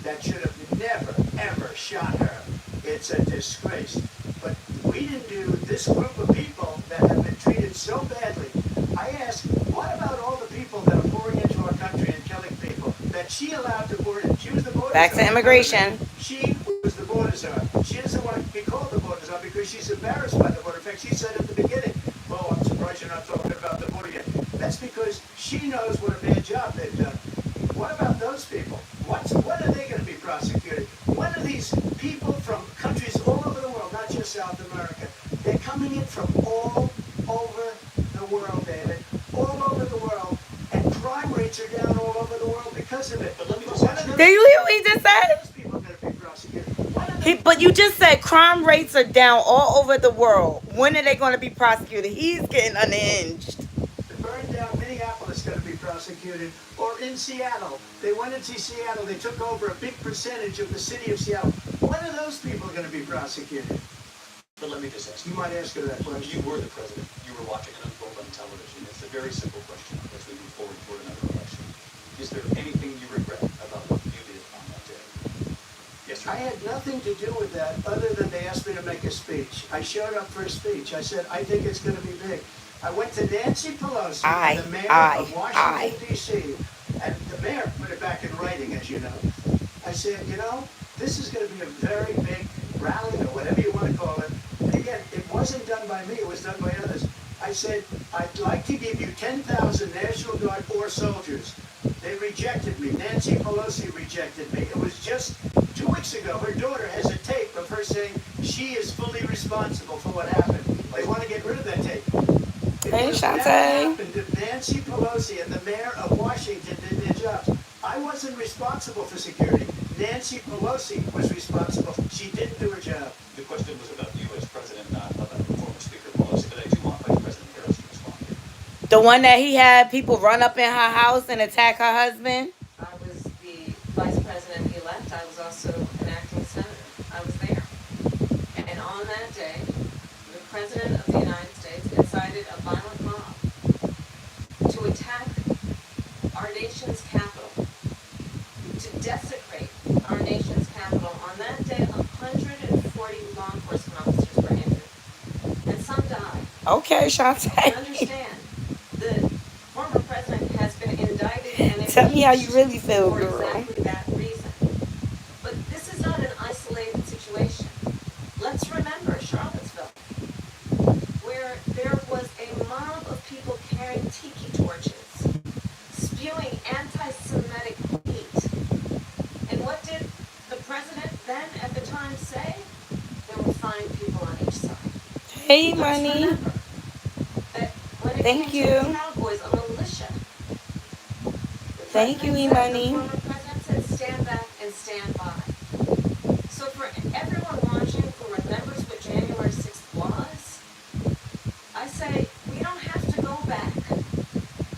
that should have never, ever shot her. It's a disgrace. But we didn't do this group of people that have been treated so badly. I ask, what about all the people that are pouring into our country and killing people that she allowed to pour in? She was the border Back to czar. immigration. She was the border czar. She doesn't want to be called the border czar because she's embarrassed by the border. In fact, she said at the beginning, "Oh, I'm surprised you're not talking about the border yet." That's because she knows what a bad job they've done. What about those people? When are they going to be prosecuted? When are these people from countries all over the world, not just South America, they're coming in from all over the world, David, all over the world, and crime rates are down all over the world because of it. But let me just When ask are you- Did you hear what he just said? those people going to be prosecuted? When are But you just said crime rates are down all over the world. When are they going to be prosecuted? He's getting unhinged. The burned down Minneapolis going to be prosecuted, or in Seattle. They went into Seattle. They took over a big percentage of the city of Seattle. When are those people going to be prosecuted? But let me just ask You you. might ask her that You question. were the president. You were watching it unfold on television. It's a very simple question as we move forward toward another election. Is there anything you regret about what you did on that day? Yes or I no? had nothing to do with that other than they asked me to make a speech. I showed up for a speech. I said, I think it's going to be big. I went to Nancy Pelosi, the mayor of Washington, D.C., and the mayor put it back in writing, as you know. I said, this is going to be a very big rally, or whatever you want to call it. And again, it wasn't done by me. It was done by others. I said, I'd like to give you 10,000 National Guard or soldiers. They rejected me. Nancy Pelosi rejected me. It was just 2 weeks ago. Her daughter has a tape of her saying she is fully responsible for what happened. They want to get rid of that tape. It Hey, would have never Shantae. happened if Nancy Pelosi and the mayor of Washington did their jobs. I wasn't responsible for security. Nancy Pelosi was responsible. She didn't do her job. The question was about you as president, not about former Speaker Pelosi, but I do want Vice President Harris to respond here. The one that he had people run up in her house and attack her husband. I was the vice president-elect. I was also an acting senator. I was there. And on that day, the president of the United States incited a violent mob to attack our nation's capital, to desecrate our nation's capital. On that day, 140 law enforcement officers were injured, and some died. Okay, And Shantae. understand, the former president has been indicted and Tell me how you impeached really feel, for girl. exactly that reason. isolated situation. Let's remember Charlottesville, where there was a mob of people carrying tiki torches, spewing anti-Semitic hate. And what did the president then at the time say? There were fine people on each side. Hey, Let's money. remember that when it Thank came you. to the Cowboys, a militia, the Thank you, president said, E-Money. the former president said, stand back and stand by. So for everyone watching who remembers what January 6th was, I say, we don't have to go back.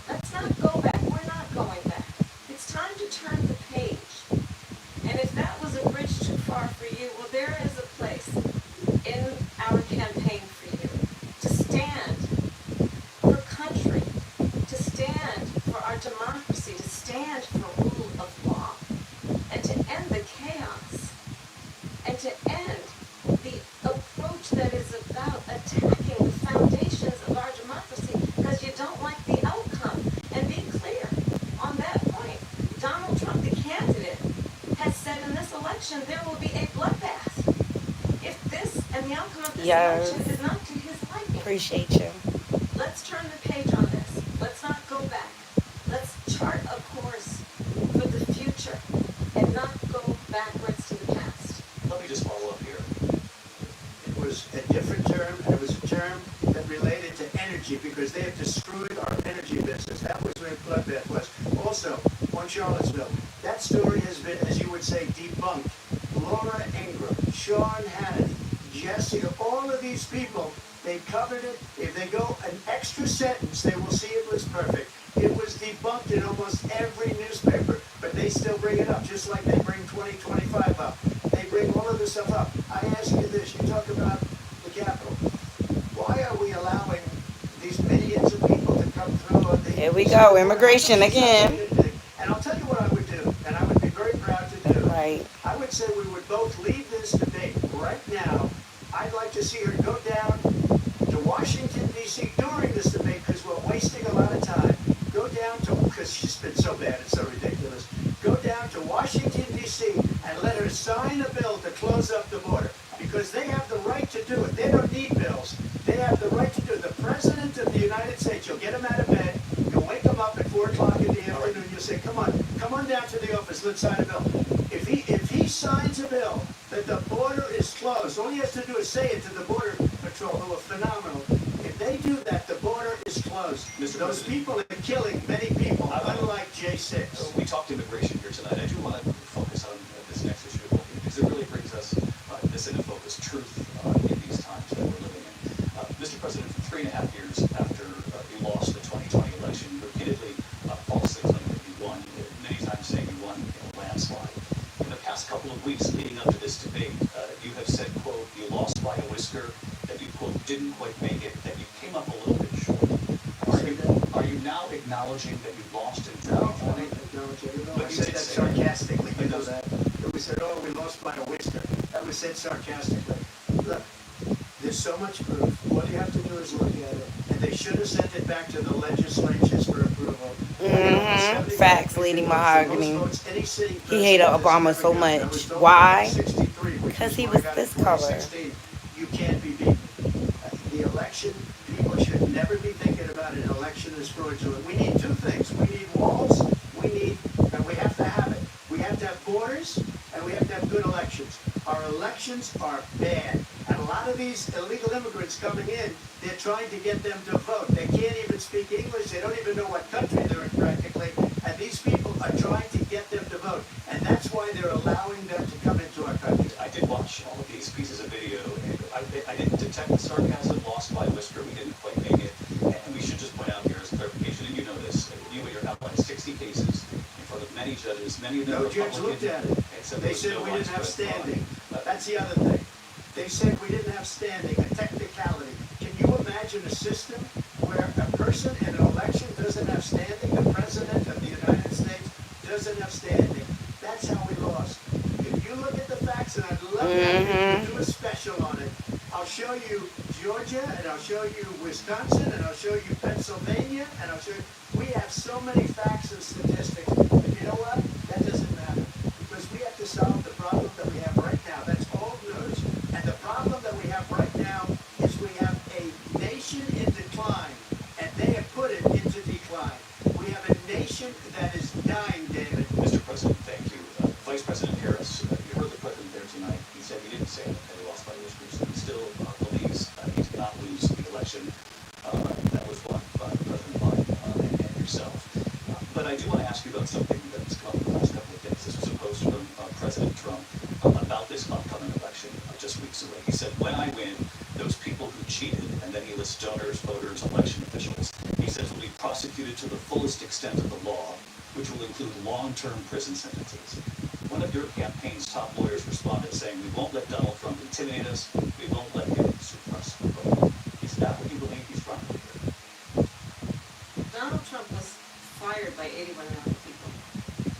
Let's not go back. We're not going back. It's time to turn the page. And if that was a bridge too far for you, well, there is a place in our campaign for you to stand for country, to stand for our democracy, to stand for rule of law, and to end the chaos, and to end the approach that is about attacking the foundations of our democracy because you don't like the outcome. And be clear on that point. Donald Trump, the candidate, has said in this election there will be a bloodbath if this and the outcome of this Yes. election is not to his liking. Appreciate you. Let's turn the page on this. Let's not go back. Let's chart a course for the future and not go backwards to the past. Let me just follow up here. It was a different term, and it was a term that related to energy because they have destroyed our energy business. That was where bloodbath was. Also, on Charlottesville, that story has been, as you would say, debunked. Laura Ingraham, Sean Hannity, Jesse, all of these people, they covered it. If they go an extra sentence, they will see it was perfect. It was debunked in almost every newspaper, but they still bring it up, just like they bring 2025 up. They bring all of this stuff up. I ask you this, you talk about the Capitol. Why are we allowing these millions of people to come through on the... Here we go, immigration again. And I'll tell you what I would do, and I would be very proud to do. Right. I would say we would both leave this debate right now. I'd like to see her go down to Washington, D.C. during this debate because we're wasting a lot of time. Go down to, because she's been so bad, it's so ridiculous. Go down to Washington, D.C. and let her sign a bill to close up the border because they have the right to do it. They don't need bills. They have the right to do it. The President of the United States, you'll get him out of bed, you'll wake him up at 4 o'clock in the afternoon, you'll say, come on down to the office, let's sign a bill. If he signs a bill that the border is closed, all he has to do is say it to the Border Patrol, who are phenomenal. If they do that, the border is closed. Mr. Those President. people are killing many people, unlike J6. We talked immigration here tonight. I do want to focus on this next issue because it really brings us this into focus, truth in these times that we're living in. Mr. President, for 3.5 years after you lost the 2020 election, you repeatedly falsely claimed that you won, many times saying you won in a landslide. In the past couple of weeks leading up to this debate, you have said, quote, you lost by a whisker, that you, quote, didn't quite make it, that you came up a little bit short. Are you now acknowledging that you lost in 2020? I said that sarcastically, you know that. We said, oh, we lost by a whisker. That was said sarcastically. Look, there's so much proof. All you have to do is look at it. And they should have sent it back to the legislatures for approval. Facts, Lady Mahogany. He hated Obama so much. Why? Because he was this color. You can't be beaten. The election, people should never be thinking about an election as fraudulent. We need two things. We need walls. And we have to have it. We have to have borders, and we have to have good elections. Our elections are bad. And a lot of these illegal immigrants coming in, they're trying to get them to vote. They can't even speak English. They don't even know what country they're in practically. And these people are trying to get them to vote. And that's why they're allowing them to come into our country. I did watch all of these pieces of video, and I didn't detect the sarcasm, lost by a whisker, we didn't quite make it. And we should just point out here as clarification, and you know this, you and your outline 60 cases in front of many judges, many of them No judge looked at it. They said we didn't have standing. That's the other thing. They said we didn't have standing, a technicality. Can you imagine a system where a person in an election doesn't have standing? The President of the United States doesn't have standing. That's how we lost. If you look at the facts, and I'd love to do a special on it, I'll show you Georgia, and I'll show you Wisconsin, and I'll show you Pennsylvania, and I'll show you... We have so many facts and statistics, but you know what? That doesn't matter, because we have to solve the problem that we have right now. That's say that he lost by those groups, that he still believes he did not lose the election that was won by President Biden and yourself. But I do want to ask you about something that's come up in the last couple of days. This was a post from President Trump about this upcoming election just weeks away. He said, when I win, those people who cheated, and then he lists donors, voters, election officials, he says will be prosecuted to the fullest extent of the law, which will include long-term prison sentences. One of your campaign's top lawyers responded saying, we won't let Donald Trump intimidate us, we won't let him suppress the vote. Is that what you believe he's trying to do here? Donald Trump was fired by 81 million people.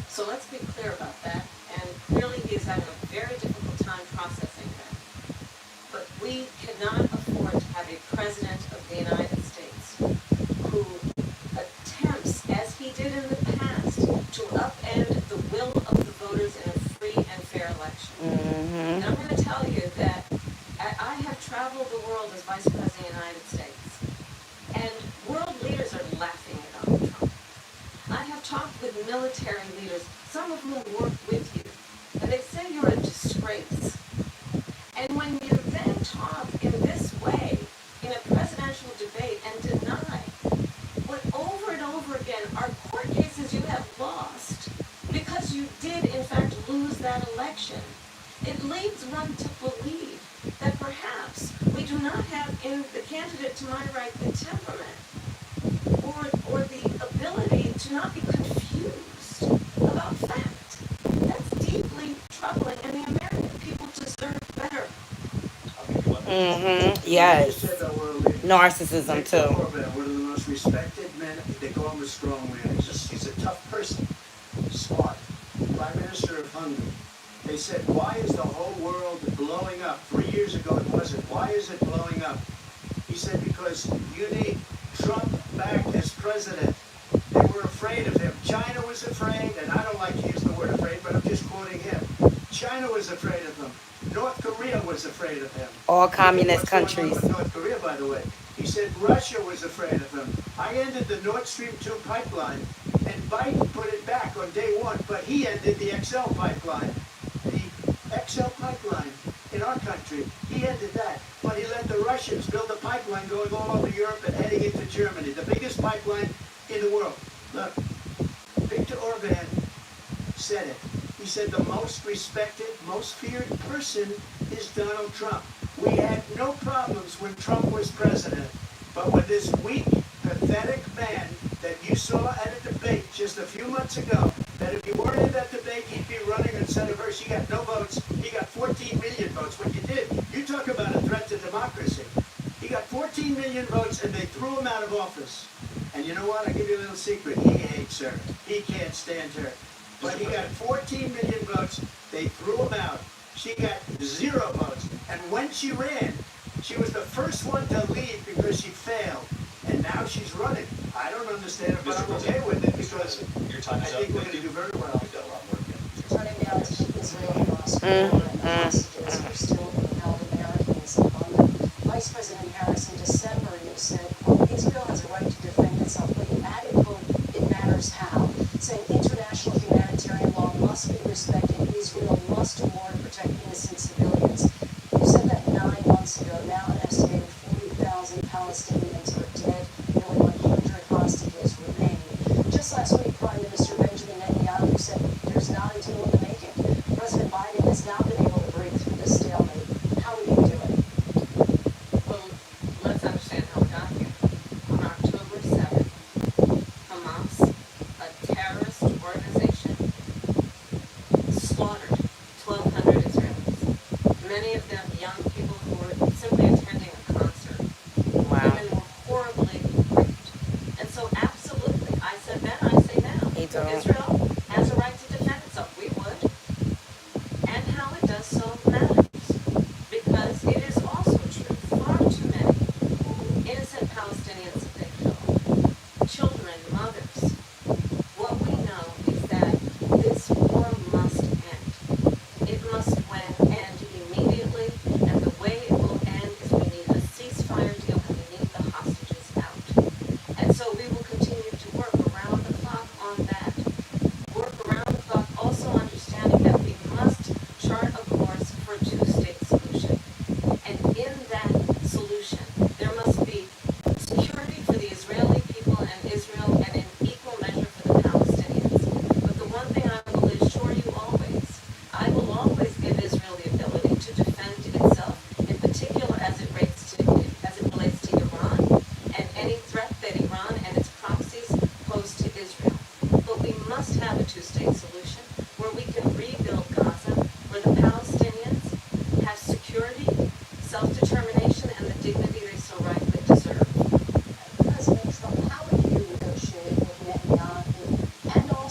So let's be clear about that. And clearly he is having a very difficult time processing that. But we cannot afford to have a president of the United States who attempts, as he did in the past, to upend the will of the voters in a free and fair election. And I'm going to tell you that I have traveled the world as Vice President of the United States, and world leaders are laughing at Donald Trump. I have talked with military leaders, some of whom work with you, and they say you're a disgrace. And when you then talk in this way in a presidential debate and deny what over and over again are court cases you have lost because you did in fact lose that election, it leads one to believe that perhaps we do not have in the candidate to my right the temperament or the ability to not be confused about fact. That's deeply troubling, and the American people deserve better. Yes. You said that world leader. Narcissism too. One of the most respected men. They call him a strong man. He's a tough person. Smart. Prime Minister of Hungary. They said, why is the whole world blowing up? 3 years ago it wasn't. Why is it blowing up? He said, because you need Trump back as president. They were afraid of him. China was afraid, and I don't like to use the word afraid, but I'm just quoting him. China was afraid of him. North Korea was afraid of him. All communist What's going on countries. with North Korea, by the way. He said Russia was afraid of him. I ended the Nord Stream 2 pipeline, and Biden put it back on day one, but he ended the XL pipeline. The XL pipeline in our country, he ended that. But he let the Russians build a pipeline going all over Europe and heading into Germany, the biggest pipeline in the world. Look, Viktor Orban said it. He said the most respected, most feared person is Donald Trump. We had no problems when Trump was president, but when this weak, pathetic man that you saw at a debate just a few months ago, that if you weren't in that debate, he'd be running in Senate verse. He got no votes. He got 14 million votes. What you did, you talk about a threat to democracy. He got 14 million votes, and they threw him out of office. And you know what? I'll give you a little secret. He hates her. He can't stand her. But he got 14 million votes. They threw him out. She got 0 votes. And when she ran, she was the first one to leave because she failed. And now she's running. I don't understand it, but I'm okay with it because Your time I is up. think we're going to do very well. We've got a lot more to get. Turning now to the Israeli hospital and hostages who are still being held Americans in London. Vice President Harris, in December, you said, quote, Israel has a right to defend itself, but you added, quote, it matters how, saying international humanitarian law must be respected. Israel must do more to protect innocent civilians. You said that 9 months ago. Now an estimated 40,000 Palestinians are dead. Nearly 100 hostages remain. Just last week, Prime Minister Benjamin Netanyahu said there's not a deal in the making. President Biden has not been able to break through the stalemate. How will you do it? Well, let's understand how we got here. On October 7th, Hamas, a terrorist organization, slaughtered 1,200 Israelis. Many of them young people who were simply attending a concert. Wow. Women were horribly raped. And so absolutely, I said then, I say now. He don't. Israel has a right to defend itself. We would. And how it does so matters. Because it is also true, far too many innocent Palestinians have been killed. Children, mothers. What we know is that this war must end. It must end immediately, and the way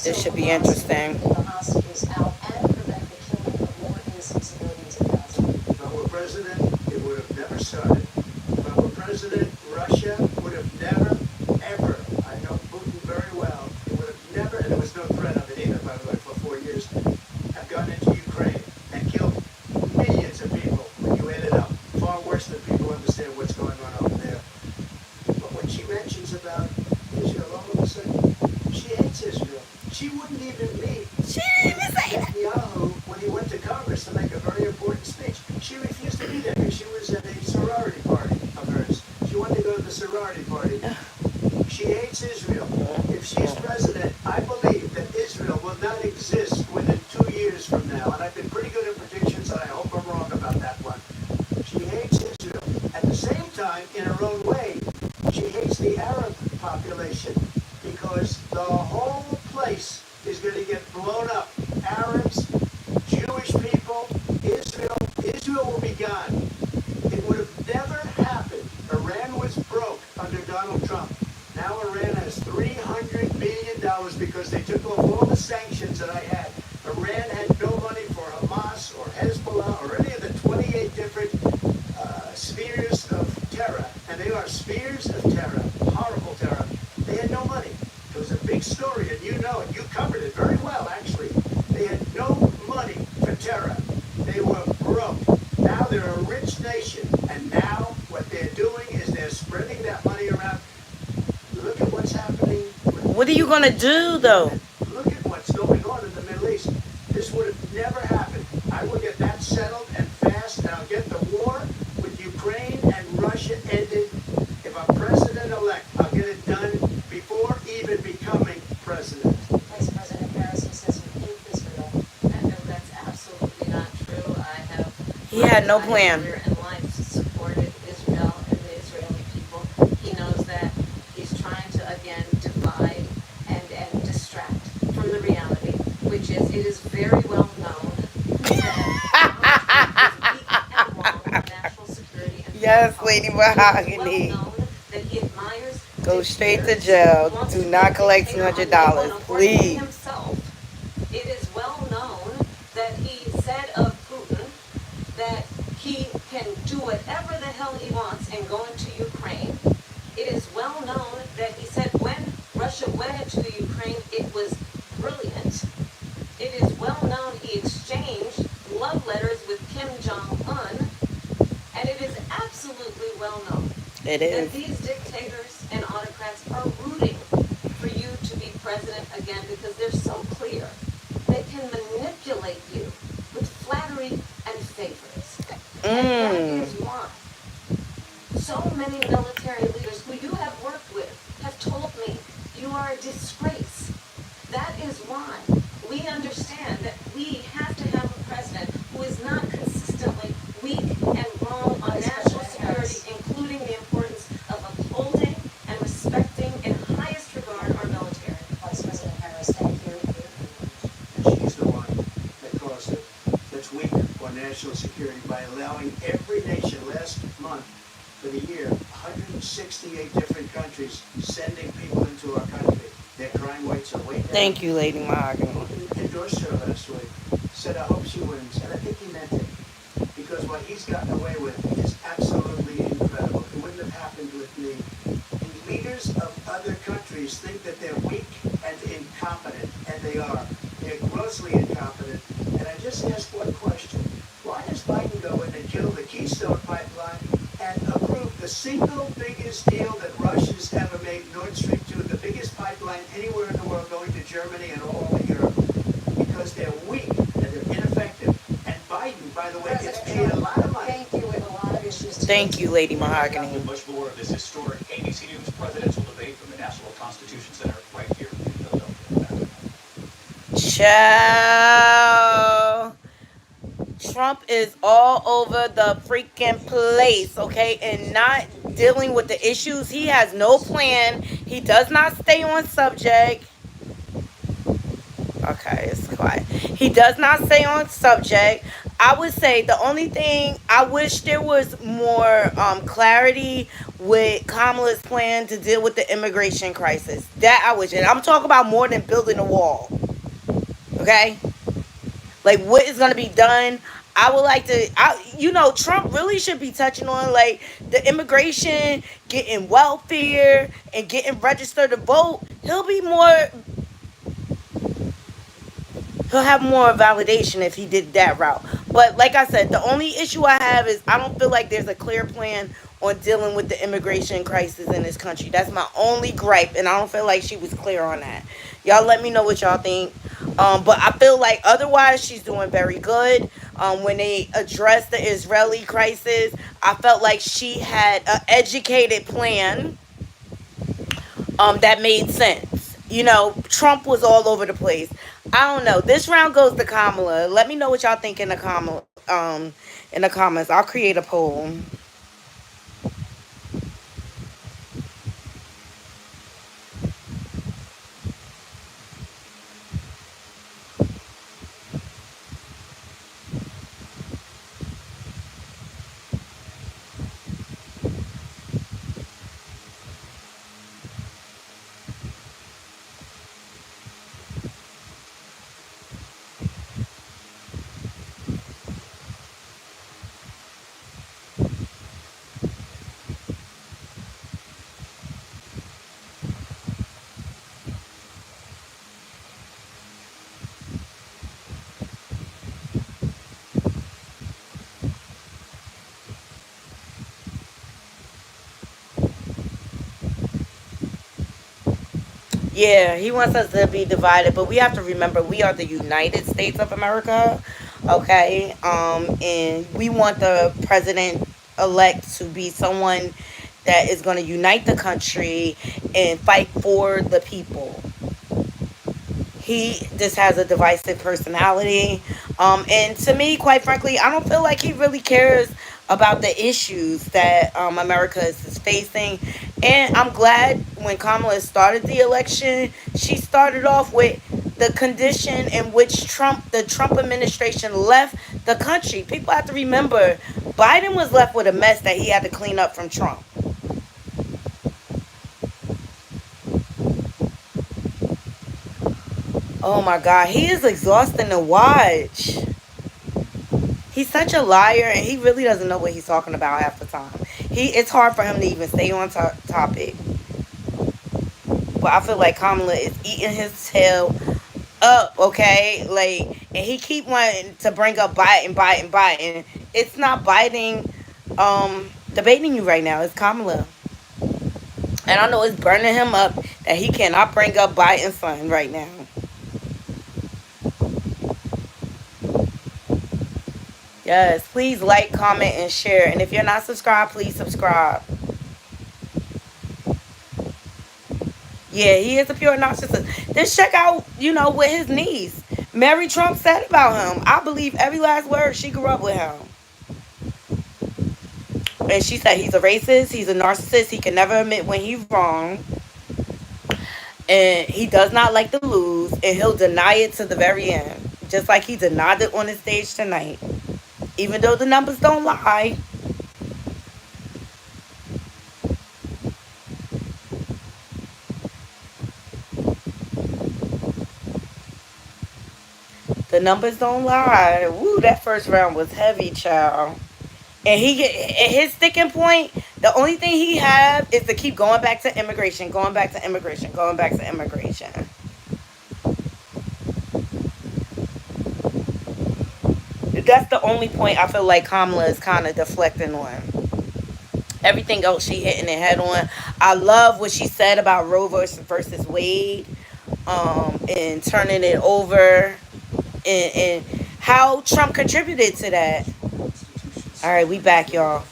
This should be Hamas interesting. get the hostages out and prevent the killing of more innocent civilians in Gaza. If I were president, it would have never started. If I were president, Russia would have never, ever, I know Putin very well, it would have never, and there was no threat of it either, by the way, for 4 years, have gone into Ukraine and killed millions of people when you add it up. Far worse than people understand what's going on over there. But when she mentions about Israel, all of a sudden, she hates Israel. She wouldn't even meet She didn't even say that. Netanyahu when he went to Congress to make a very important speech. She refused to be there because she was at a sorority party of hers. She wanted to go to the sorority party. She hates Israel. If she's president, I believe that Israel will not exist within 2 years from now. And I've been pretty good at predictions, and I hope I'm wrong about that one. She hates Israel. At the same time, in her own way, she hates the Arab population because the whole place is going to get blown up. Arabs, Jewish people, Israel. Israel will be gone. It would have never happened. Iran was broke under Donald Trump. Now Iran has $300 billion because they took off all the sanctions that I had. Iran had no money for Hamas or Hezbollah or any of the 28 different spheres of terror. And they are spheres of terror, horrible terror. They had no money. It was a big story, and you know it. You covered it very well, actually. They had no money for terror. They were broke. Now they're a rich nation, and now what they're doing is they're spreading that money around. Look at what's happening. What are you gonna do though? Look at what's going on in the Middle East. This would have never happened. I will get that settled and fast, and I'll get the war with Ukraine and Russia ended. If I'm president-elect, I'll get it done before even becoming president. Vice President Harris, he says he hates Israel. And no, that's absolutely not true. I have. He had no my plan. career in life supported Israel and the Israeli people. He knows that he's trying to again divide and distract from the reality, which is it is very well known that Donald Trump is weak and wrong on national security and Yes, foreign Lady policy. Mahogany. It is well known that he admires Go straight to dictators, jail. wants Do to not be a collect dictator on $200, according to please. himself. It is well known that he said of Putin that he can do whatever the hell he wants and go into Ukraine. It is well known that he said when Russia went into Ukraine, it was brilliant. It is well known he exchanged love letters with Kim Jong-un, and it is absolutely well known It that is. these dictators and autocrats are rooting for you to be president again because they're so clear. They can manipulate you with flattery and favors. And that is why so many military leaders who you have worked with have told me you are a disgrace. That is why we understand that we have to have a president who is not consistently weak and wrong on national security, including the importance of upholding and respecting in highest regard our military. Vice President Harris, thank you. And she's the one that caused it. That's weak on national security by allowing every nation last month for the year, 168 different countries sending people into our country. Their crime rates are way down. Thank you, Lady Mahogany. Putin endorsed her last week. Said, I hope she wins. And I think he meant it. Because what he's gotten away with is absolutely incredible. It wouldn't have happened with me. The leaders of other countries think that they're weak and incompetent, and they are. They're grossly incompetent. And I just asked one question. Why does Biden go in and kill the Keystone Pipeline and approve the single biggest deal that Russia's ever made, Nord Stream 2, the biggest pipeline anywhere in the world going to Germany and all over Europe? Because they're weak and they're ineffective. And Biden, by the way, gets paid a lot of money. Thank you. We have a lot of issues to Thank you, Lady Mahogany. With much more of this historic ABC News presidential debate from the National Constitution Center right here in Philadelphia. Ciao. Trump is all over the freaking place, okay, and not dealing with the issues. He has no plan. He does not stay on subject. Okay, it's quiet. He does not stay on subject. I would say the only thing I wish there was more clarity with Kamala's plan to deal with the immigration crisis. That I wish, and I'm talking about more than building a wall. Okay, like what is going to be done. I would like to, Trump really should be touching on like the immigration, getting welfare, and getting registered to vote. He'll have more validation if he did that route. But like I said, the only issue I have is I don't feel like there's a clear plan on dealing with the immigration crisis in this country. That's my only gripe, and I don't feel like she was clear on that. Y'all let me know what y'all think. But I feel like otherwise she's doing very good. When they addressed the Israeli crisis, I felt like she had an educated plan that made sense. Trump was all over the place. I don't know. This round goes to Kamala. Let me know what y'all think in the in the comments. I'll create a poll. Yeah, he wants us to be divided, but we have to remember we are the United States of America, okay? And we want the president elect to be someone that is going to unite the country and fight for the people. He just has a divisive personality. And to me, quite frankly, I don't feel like he really cares about the issues that America is facing. And I'm glad when Kamala started the election, she started off with the condition in which the Trump administration left the country. People have to remember, Biden was left with a mess that he had to clean up from Trump. Oh my God, he is exhausting to watch. He's such a liar, and he really doesn't know what he's talking about half the time. It's hard for him to even stay on topic. But I feel like Kamala is eating his tail up, okay? Like, and he keep wanting to bring up Biden. It's not Biden debating you right now. It's Kamala. And I know it's burning him up that he cannot bring up Biden's son right now. Yes, please like, comment, and share. And if you're not subscribed, please subscribe. Yeah, he is a pure narcissist. Just check out, with his niece. Mary Trump said about him. I believe every last word. She grew up with him. And she said he's a racist, he's a narcissist, he can never admit when he's wrong. And he does not like to lose, and he'll deny it to the very end. Just like he denied it on the stage tonight. Even though the numbers don't lie. The numbers don't lie. Woo, that first round was heavy, child. And his sticking point, the only thing he have is to keep going back to immigration, going back to immigration, going back to immigration. That's the only point I feel like Kamala is kind of deflecting on. Everything else she hitting it head on. I love what she said about Roe versus Wade, and turning it over, and how Trump contributed to that. All right, we back, y'all.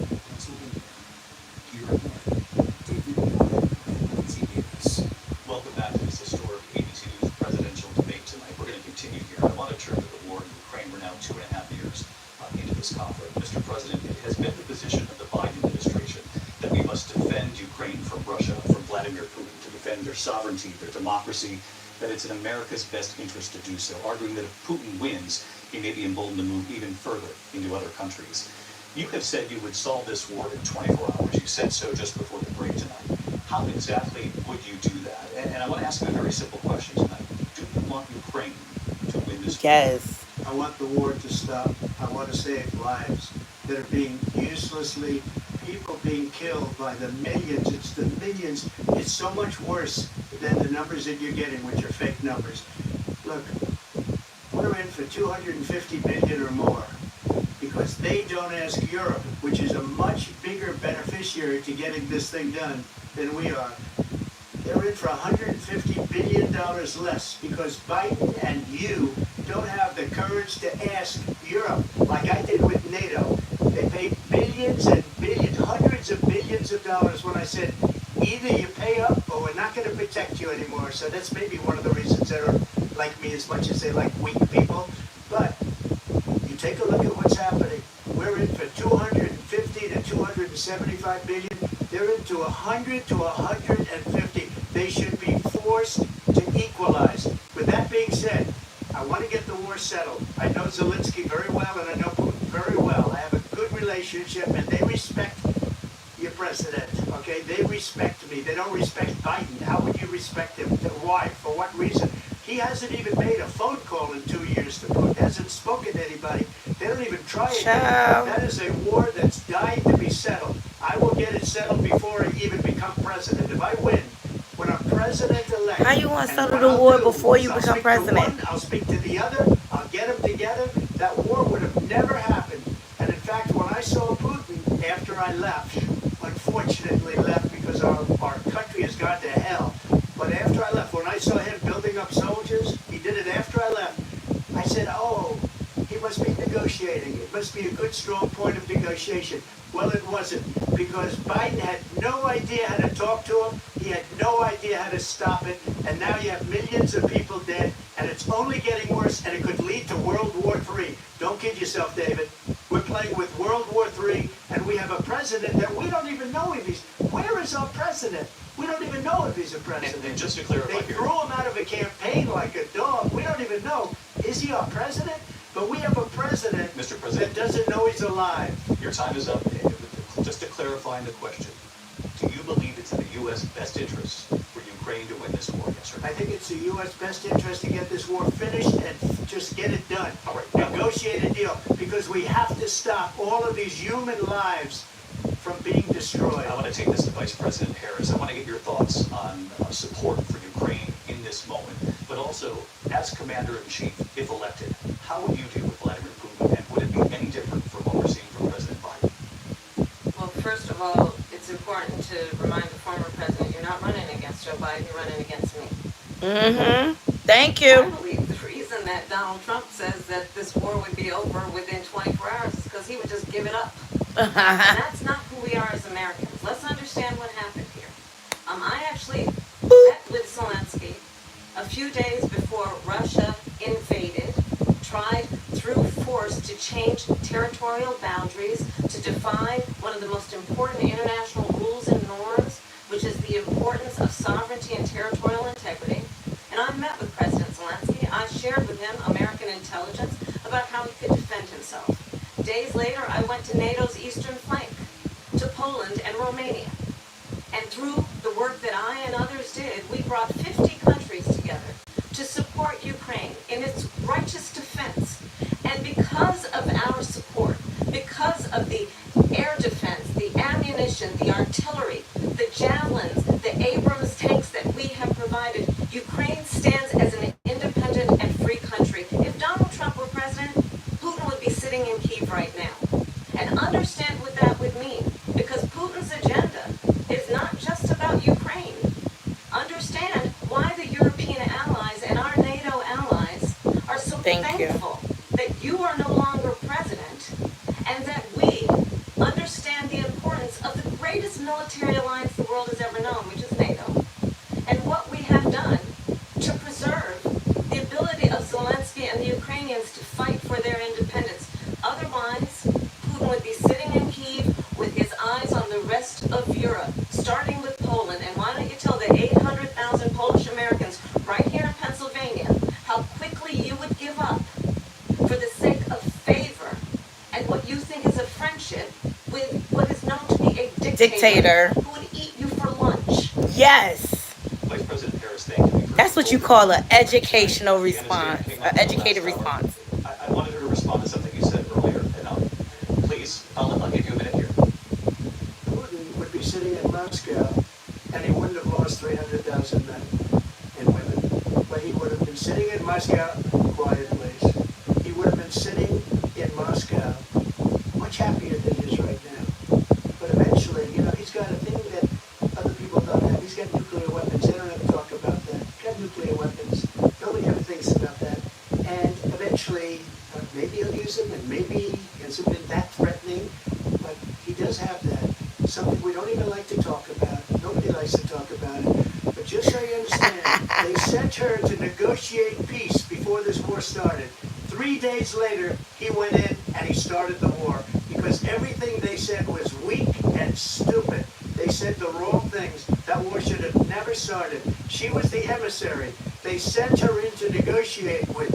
Welcome back to this historic ABC News presidential debate tonight. We're going to continue here. I want to turn to the war in Ukraine. We're now 2.5 years into this conflict. Mr. President, it has been the position of the Biden administration that we must defend Ukraine from Russia, from Vladimir Putin, to defend their sovereignty, their democracy, that it's in America's best interest to do so, arguing that if Putin wins, he may be emboldened to move even further into other countries. You have said you would solve this war in 24 hours. You said so just before the break tonight. How exactly would you do that? And I want to ask you a very simple question tonight. Do you want Ukraine to win this war? Yes. I want the war to stop. I want to save lives that are being uselessly, people being killed by the millions. It's the millions. It's so much worse than the numbers that you're getting, which are fake numbers. Look, we're in for 250 billion or more because they don't ask Europe, which is a much bigger beneficiary to getting this thing done than we are. They're in for $150 billion less because Biden and you don't have the courage to ask Europe, like I did with NATO. They paid billions and billions, hundreds of billions of dollars when I said, either you pay up or we're not going to protect you anymore. So that's maybe one of the reasons they don't like me as much as they like weak people. But you take a look at what's happening. We're in for 250 to 275 billion. They're into 100 to 150. They should be forced to equalize. With that being said, I want to get the war settled. I know Zelensky very well and I know Putin very well. I have a good relationship and they respect your president, okay? They respect me. They don't respect Biden. How would you respect him? Why? For what reason? He hasn't even made a phone call in 2 years to Putin. Hasn't spoken to anybody. They don't even try it. Child. That is a war that's dying to be settled. I will get it settled before I even become president. If I win, when I'm president-elect. How you want to and settle what the I'll war do before is you I'll become speak to president? one, I'll speak to the other. I'll get them together. That war would have never happened. And in fact, when I saw Putin after I left, unfortunately left because our country has gone to hell. But after I left, when I saw him building up soldiers, he did it after I left. I said, oh, he must be negotiating. It must be a good, strong point of negotiation. Well, it wasn't, because Biden had no idea how to talk to him. He had no idea how to stop it. And now you have millions of people dead, and it's only getting worse, and it could lead to World War III. Don't kid yourself, David. We're playing with World War III, and we have a president that we don't even know if he's... Where is our president? We don't even know if he's a president. And just to clarify They here, threw him out of a campaign like a dog. We don't even know. Is he our president? But we have a president, Mr. President, that doesn't know he's alive. your time is up. Just to clarify the question, do you believe it's in the U.S. best interest for Ukraine to win this war, yes or no? I think it's the U.S. best interest to get this war finished and just get it done. All right. Negotiate a deal, because we have to stop all of these human lives from being destroyed. I want to take this to Vice President Harris. I want to get your thoughts on support for Ukraine in this moment, but also as Commander-in-Chief, if elected, how would you deal with Vladimir Putin, and would it be any different from what we're seeing from President Biden? Well, first of all, it's important to remind the former president you're not running against Joe Biden, you're running against me. Mm-hmm. Thank I you. believe the reason that Donald Trump says that this war would be over within 24 hours is because he would just give it up. And that's not who we are as Americans. Let's understand what happened here. I actually met with Zelensky a few days before Russia invaded, tried through force to change territorial boundaries, to define one of the most important international rules and norms, which is the importance of sovereignty and territorial integrity. And I met with President Zelensky. I shared with him American intelligence about how he could defend himself. Days later, I went to NATO's eastern flank, to Poland and Romania. And through the work that I and others did, we brought 50 countries together to support Ukraine in its righteous defense. And because of our support, because of the air defense, the ammunition, the artillery, the javelins, the Abrams tanks that we have provided, Ukraine stands as an independent and free country. If Donald Trump were president, Putin would be sitting in Kyiv right now. And understand what that would mean, because Putin's agenda is not just about Ukraine. Understand why the European allies and our NATO allies are so thankful that you are no longer president, and that we understand the importance of the greatest military alliance the world has ever known, which is NATO, and what we have done to preserve the ability of Zelensky and the Ukrainians to fight for their independence. Otherwise, Putin would be sitting in Kyiv with his eyes on the rest of Europe, starting with Poland. And why don't you tell the 800,000 Polish Americans right here in Pennsylvania how quickly you would give up for the sake with what is known to be a Dictator. who would eat you for lunch. Yes. Vice President Harris, thank you. That's what you call an educational response, an educated response. I wanted her to respond to something you said earlier, and please, I'll give you a minute here. Putin would be sitting in Moscow, and he wouldn't have lost 300,000 men and women. But he would have been sitting in Moscow, quiet please. He would have been sitting in Moscow much happier than he is right now. But eventually, he's got a thing that other people don't have. He's got nuclear weapons. They don't have to talk about that. He's got nuclear weapons. Nobody ever thinks about that. And eventually, maybe he'll use them, and maybe he hasn't been that threatening, but he does have that. Something we don't even like to talk about. Nobody likes to talk about it. But just so you understand, they sent her to negotiate peace before this war started. 3 days later, he went in and he started the war because everything they said was weak and stupid. They said the wrong things. That war should have never started. She was the emissary. They sent her in to negotiate with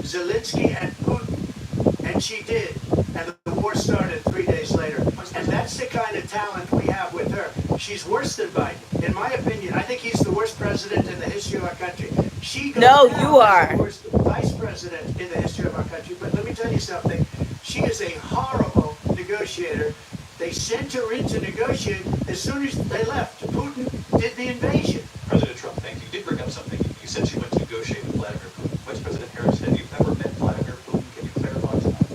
Zelensky and Putin, and she did. And the war started 3 days later. And that's the kind of talent we have with her. She's worse than Biden. In my opinion, I think he's the worst president in the history of our country. She goes No, down you as are. the worst vice president in the history of our country. But let me tell you something. She is a horrible negotiator. They sent her in to negotiate. As soon as they left, Putin did the invasion. President Trump, thank you. You did bring up something. You said she went to negotiate with Vladimir Putin. Vice President Harris, have you ever met Vladimir Putin? Can you clarify tonight?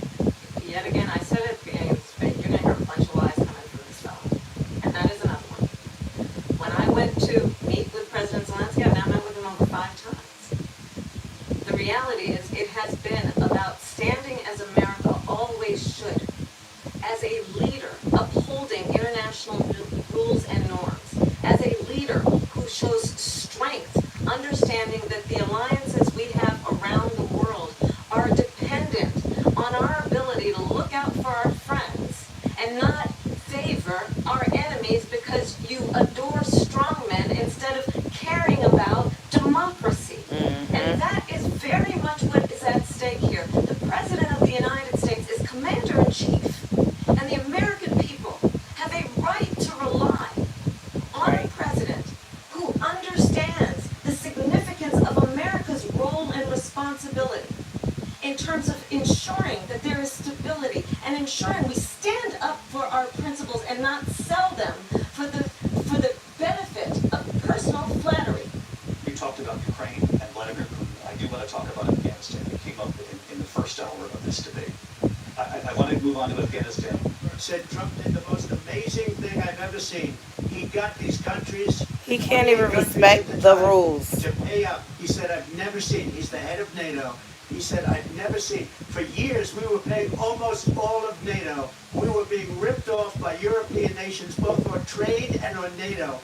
Yet again, I said at the beginning of this debate, you're going to hear a bunch of lies coming from this fellow. And that is another one. When I went to meet with President Zelensky, I've now met with him over 5 times. The reality is it has been about standing as America always should, as a leader upholding international rules and norms, as a leader who shows strength, understanding that the alliances we have around the world are dependent on our ability to look out for our friends and not favor our enemies because you adore strongmen instead of caring about democracy. And that is very much what is at stake here. The President of the United States is Commander-in-Chief, and the American people have a right to rely on a president who understands the significance of America's role and responsibility in terms of ensuring that there is stability and ensuring we stand up for our principles and not sell them for the benefit of personal flattery. You talked about Ukraine and Vladimir Putin. I do want to talk about Afghanistan. It came up in the first hour of this debate. I want to move on to Afghanistan. Said Trump did the most amazing thing I've ever seen. He got these countries. He can't even 28 countries respect at the time, rules. to pay up. He said, I've never seen. He's the head of NATO. He said, I've never seen. For years, we were paying almost all of NATO. We were being ripped off by European nations, both on trade and on NATO.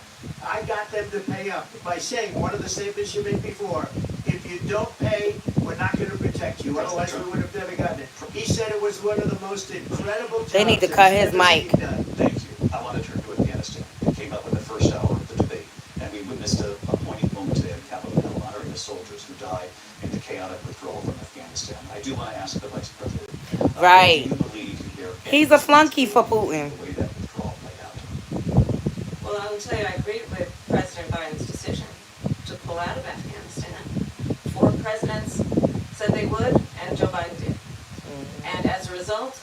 I got them to pay up by saying one of the statements you made before, if you don't pay, we're not going to protect you. Otherwise, we would have never gotten it. He said it was one of the most incredible jobs. They need to cut his I've ever mic. seen done. Thank you. I want to turn to Afghanistan. It came up in the first hour of the debate, and we witnessed a poignant moment today on Capitol Hill honoring the soldiers who died in the chaotic withdrawal from Afghanistan. I do want to ask the Vice President, Right. do you believe there He's a flunky for Putin. the way that withdrawal played out? Well, I will tell you, I agree with President Biden's decision to pull out of Afghanistan. 4 presidents said they would, and Joe Biden did. And as a result,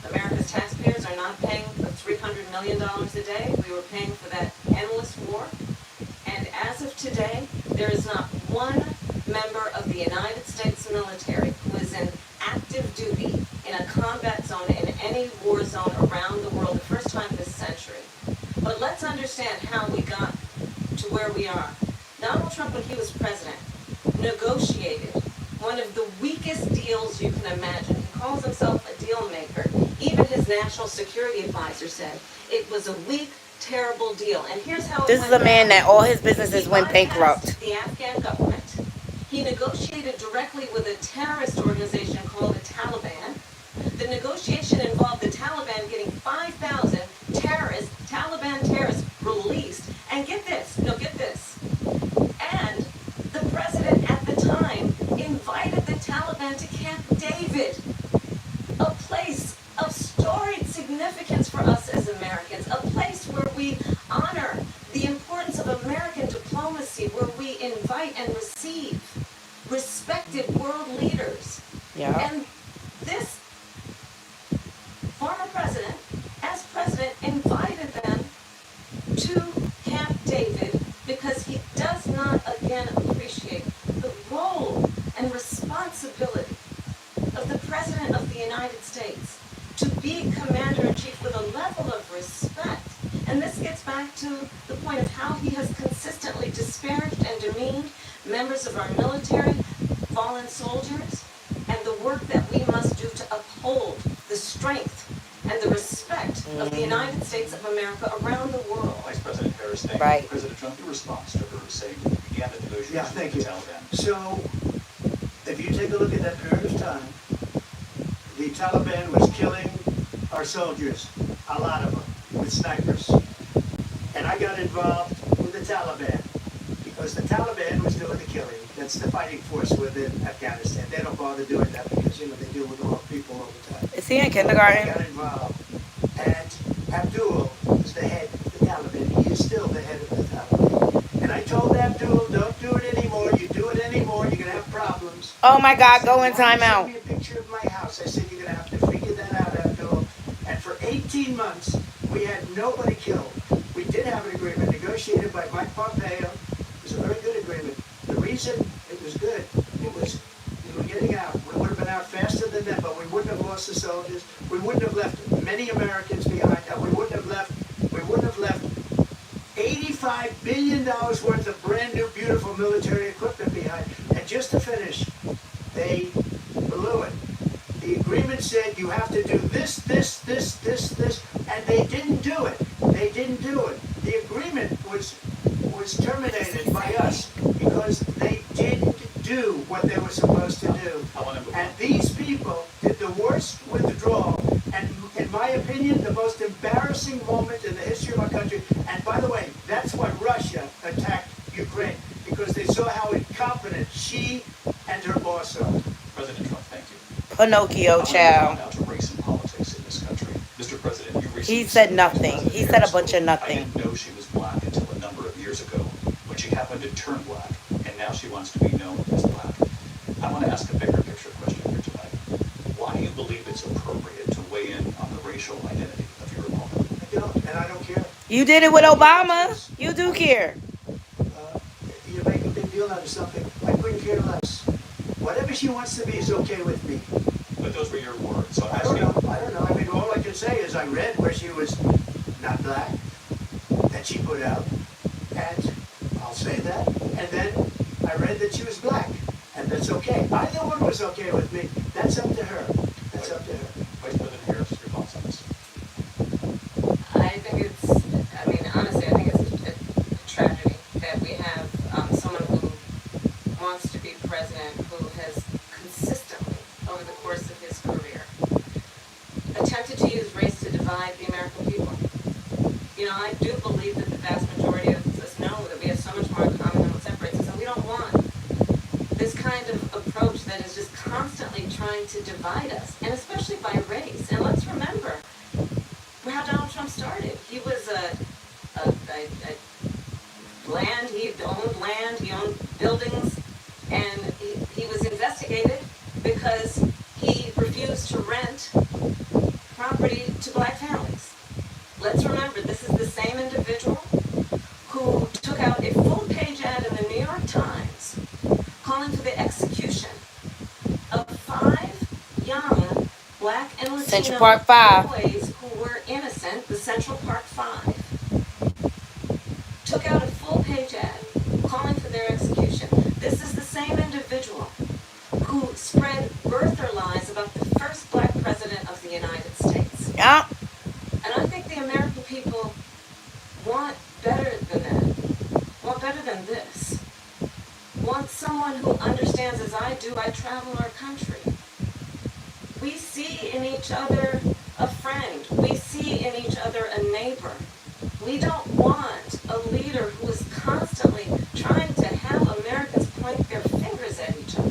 America's taxpayers are not paying the $300 million a day we were paying for that endless war. And as of today, there is not one member of the United States military who is in active duty in a combat zone in any war zone around the world, the first time this century. But let's understand how we got to where we are. Donald Trump, when he was president, negotiated one of the weakest deals you can imagine. He calls himself a deal maker. Even his national security advisor said it was a weak, terrible deal. And here's how it This went is a man down. that all his businesses He went bypassed bankrupt. the Afghan government. He negotiated directly with a terrorist organization called the Taliban. The negotiation involved the Taliban getting 5,000 Taliban terrorists released. And get this, and the president at the time invited the Taliban to Camp David, a place of storied significance for us us as Americans, a place where we honor the importance of American diplomacy, where we invite and receive respected world leaders. Yeah. And this former president, as president, invited them to Camp David because he does not again appreciate the role and responsibility of the President of the United States to be commander-in-chief with a level of respect. And this gets back to the point of how he has consistently disparaged and demeaned members of our military, fallen soldiers, and the work that we must do to uphold the strength and the respect of the United States of America around the world. Vice President Harris, thank you. Right. President Trump, your response to her saying that you began the negotiations Yeah, thank with you. the Taliban. So, if you take a look at that period of time, the Taliban was killing our soldiers, a lot of them, with snipers. And I got involved with the Taliban because the Taliban was doing the killing. That's the fighting force within Afghanistan. They don't bother doing that because, they deal with the wrong people all the time. Is he in I kindergarten? got involved. And Abdul was the head of the Taliban. He is still the head of the Taliban. And I told Abdul, don't do it anymore. You do it anymore, you're going to have problems. Oh my God, I go said, in "Why don't you timeout. send me a picture of my house." I said, "You're going to have to figure that out, Abdul." And for 18 months, we had nobody killed. We did have an agreement negotiated by Mike Pompeo. It was a very good agreement. The reason it was good, it was we were getting out. We would have been out faster than them, but we wouldn't have lost the soldiers. We wouldn't have left many Americans behind. And we wouldn't have left $85 billion worth of brand new, beautiful military equipment behind. And just to finish, they blew it. The agreement said you have to do this, and they didn't do it. They didn't do it. The agreement was terminated by us because they didn't do what they were supposed to do. And these people did the worst withdrawal, and in my opinion, the most embarrassing moment in the history of our country. And by the way, that's why Russia attacked Ukraine, because they saw how incompetent she and her boss are. President Trump, thank you. Pinocchio, I child. want to now to race and politics in this country. Mr. President, you recently He said Vice nothing. President He said a Harris bunch of quote, nothing. "I didn't know she was black until a number of years ago when she happened to turn black, and now she wants to be known as black." I want to ask a bigger picture question here tonight. Why do you believe it's appropriate to weigh in on the racial identity of your opponent? I don't, and I don't care. You did it with Obama. You do care. You make a big deal out of something. I couldn't care less. Whatever she wants to be is okay with me. But those were your words, so I'm I don't asking. know. I mean, all I can say is I read where she was not black, that she put out, and I'll say that. And then I read that she was black, and that's okay. Either one was okay with me. That's up to her. That's up to her. Vice President Harris, your thoughts on this? Honestly, I think it's a tragedy that we have someone who wants to be president who has consistently, over the course of his career, attempted to use race to divide the American people. I do believe that the vast majority of us know that we have so much more in common than what separates us, and we don't want this kind of approach that is just constantly trying to divide us, and especially by race. And let's remember how Donald Trump started. He was he owned buildings, and he was investigated because he refused to rent property to black families. Let's remember, this is the same individual who took out a full-page ad in the New York Times calling for the execution of 5 young black and Latino Central Park 5. boys who were innocent, the Central Park 5. Took out a full-page ad calling for their execution. This is the same individual who spread birther lies about the first black president of the United States. Yeah. And I think the American people want better than that, want better than this, want someone who understands, as I do, I travel our country. We see in each other a friend. We see in each other a neighbor. We don't want a leader who is constantly trying to have Americans point their fingers at each other.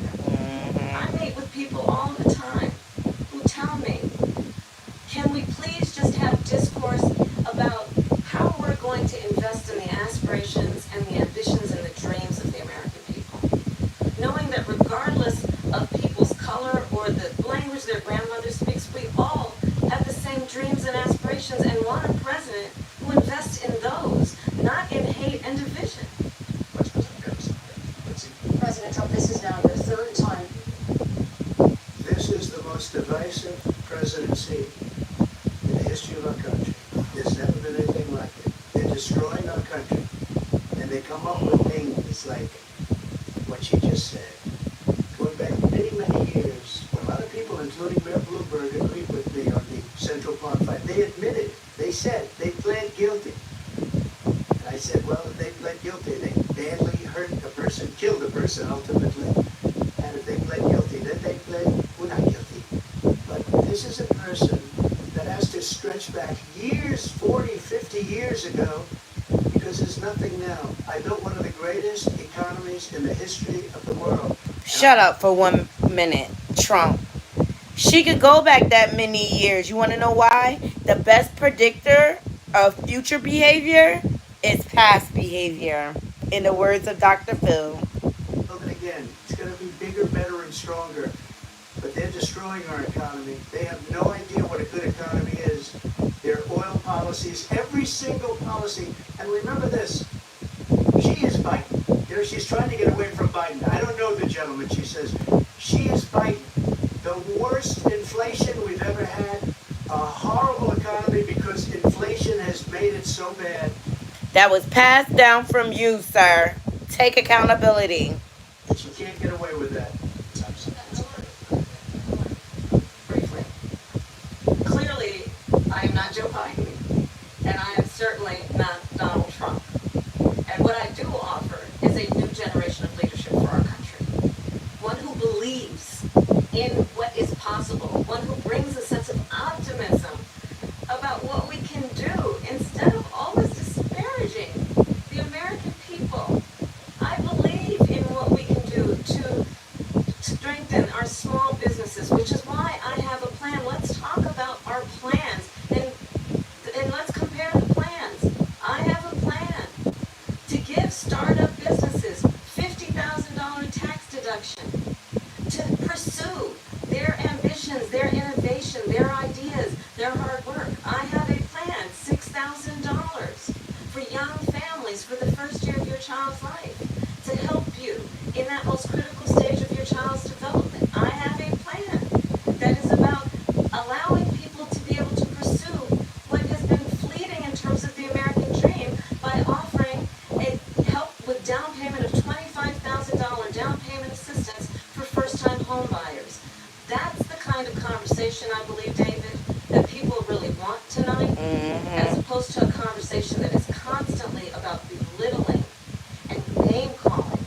I meet with people all the time who tell me, can we please just have discourse generations and want a president who invests in those, not in hate and division. Vice President Harris. Let's see. President Trump, this is now your third time. This is the most divisive presidency in the history of our country. There's never been anything like it. They're destroying our country. And they come up with things like what she just said. Going back many, many years, a lot of people, including Mayor Bloomberg, agreed with me on the Central Park fight. They admitted, they said, they pled guilty. And I said, well, if they pled guilty, they badly hurt a person, killed a person ultimately. And if they pled guilty, then they pled, we're not guilty. But this is a person that has to stretch back years, 40, 50 years ago, because there's nothing now. I built one of the greatest economies in the history of the world. Shut up for 1 minute, Trump. She could go back that many years. You want to know why? The best predictor of future behavior is past behavior, in the words of Dr. Phil. Build it again. It's going to be bigger, better, and stronger. But they're destroying our economy. They have no idea what a good economy is. Their oil policies, every single policy. And remember this, she is Biden. You know, she's trying to get away from Biden. I don't know the gentleman, she says. She is Biden. The worst inflation we've ever had. A horrible economy because inflation has made it so bad. That was passed down from you, sir. Take accountability. She can't get away with that. Briefly. Clearly, I am not Joe Biden, and I am certainly not Donald Trump. And what I do offer is a new generation of leadership for our country. One who believes in what is possible, one who brings a sense of optimism about what we can do instead of always disparaging the American people. I believe in what we can do to strengthen our small businesses, which is why I have a plan. Let's talk about our plans and let's compare the plans. I have a plan to give startup businesses $50,000 tax deduction to pursue their ambitions, their innovation, their ideas, their hard work. I have a plan, $6,000 for young families for the first year of your child's life to help you in that most critical stage of your child's development. I have a plan that is about allowing people to be able to pursue what has been fleeting in terms of the American dream by offering a help with down payment of $25,000 down payment assistance for first-time home buyers. That's the kind of conversation, I believe, David, that people really want tonight, as opposed to a conversation that is constantly about belittling and name-calling.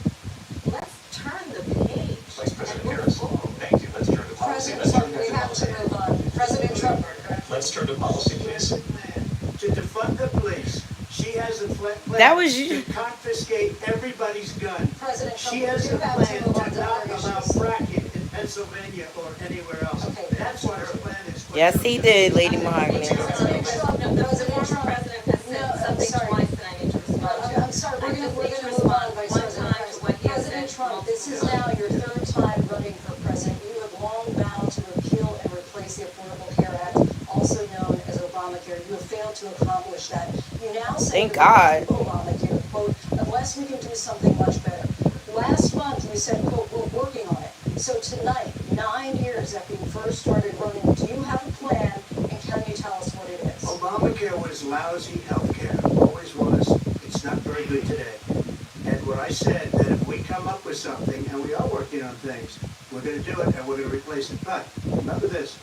Let's turn the page Vice President and move Harris. forward. Thank you. Let's turn to policy. President Let's Trump, turn we to have to policy. move on. President Trump. Let's turn to policy, please. To defund the police. She has a plan That was you. to confiscate everybody's gun. President Trump, She has we do a have plan to move on to to not other allow issues. fracking in Pennsylvania or anywhere else. Okay. That's what her plan is. Yes, he did, Lady Mahogany. President Trump, No, the President former Trump. president has No, said I'm something sorry. twice that I need to respond to. I'm sorry, I we're just gonna need to move on, respond Vice one President time to what he has President said Trump, this is multiple now your third time running for president. You have long vowed to repeal and replace the Affordable Care Act, also known as Obamacare. You have failed to accomplish that. You now say Thank God. Obamacare, quote, unless we can do something much better. Last month, you said, quote, we're working on it. So tonight, 9 years after you first started running, do you have a plan, and can you tell us what it is? Obamacare was lousy health care. Always was. It's not very good today. And what I said, that if we come up with something, and we are working on things, we're going to do it and we're going to replace it. But remember this,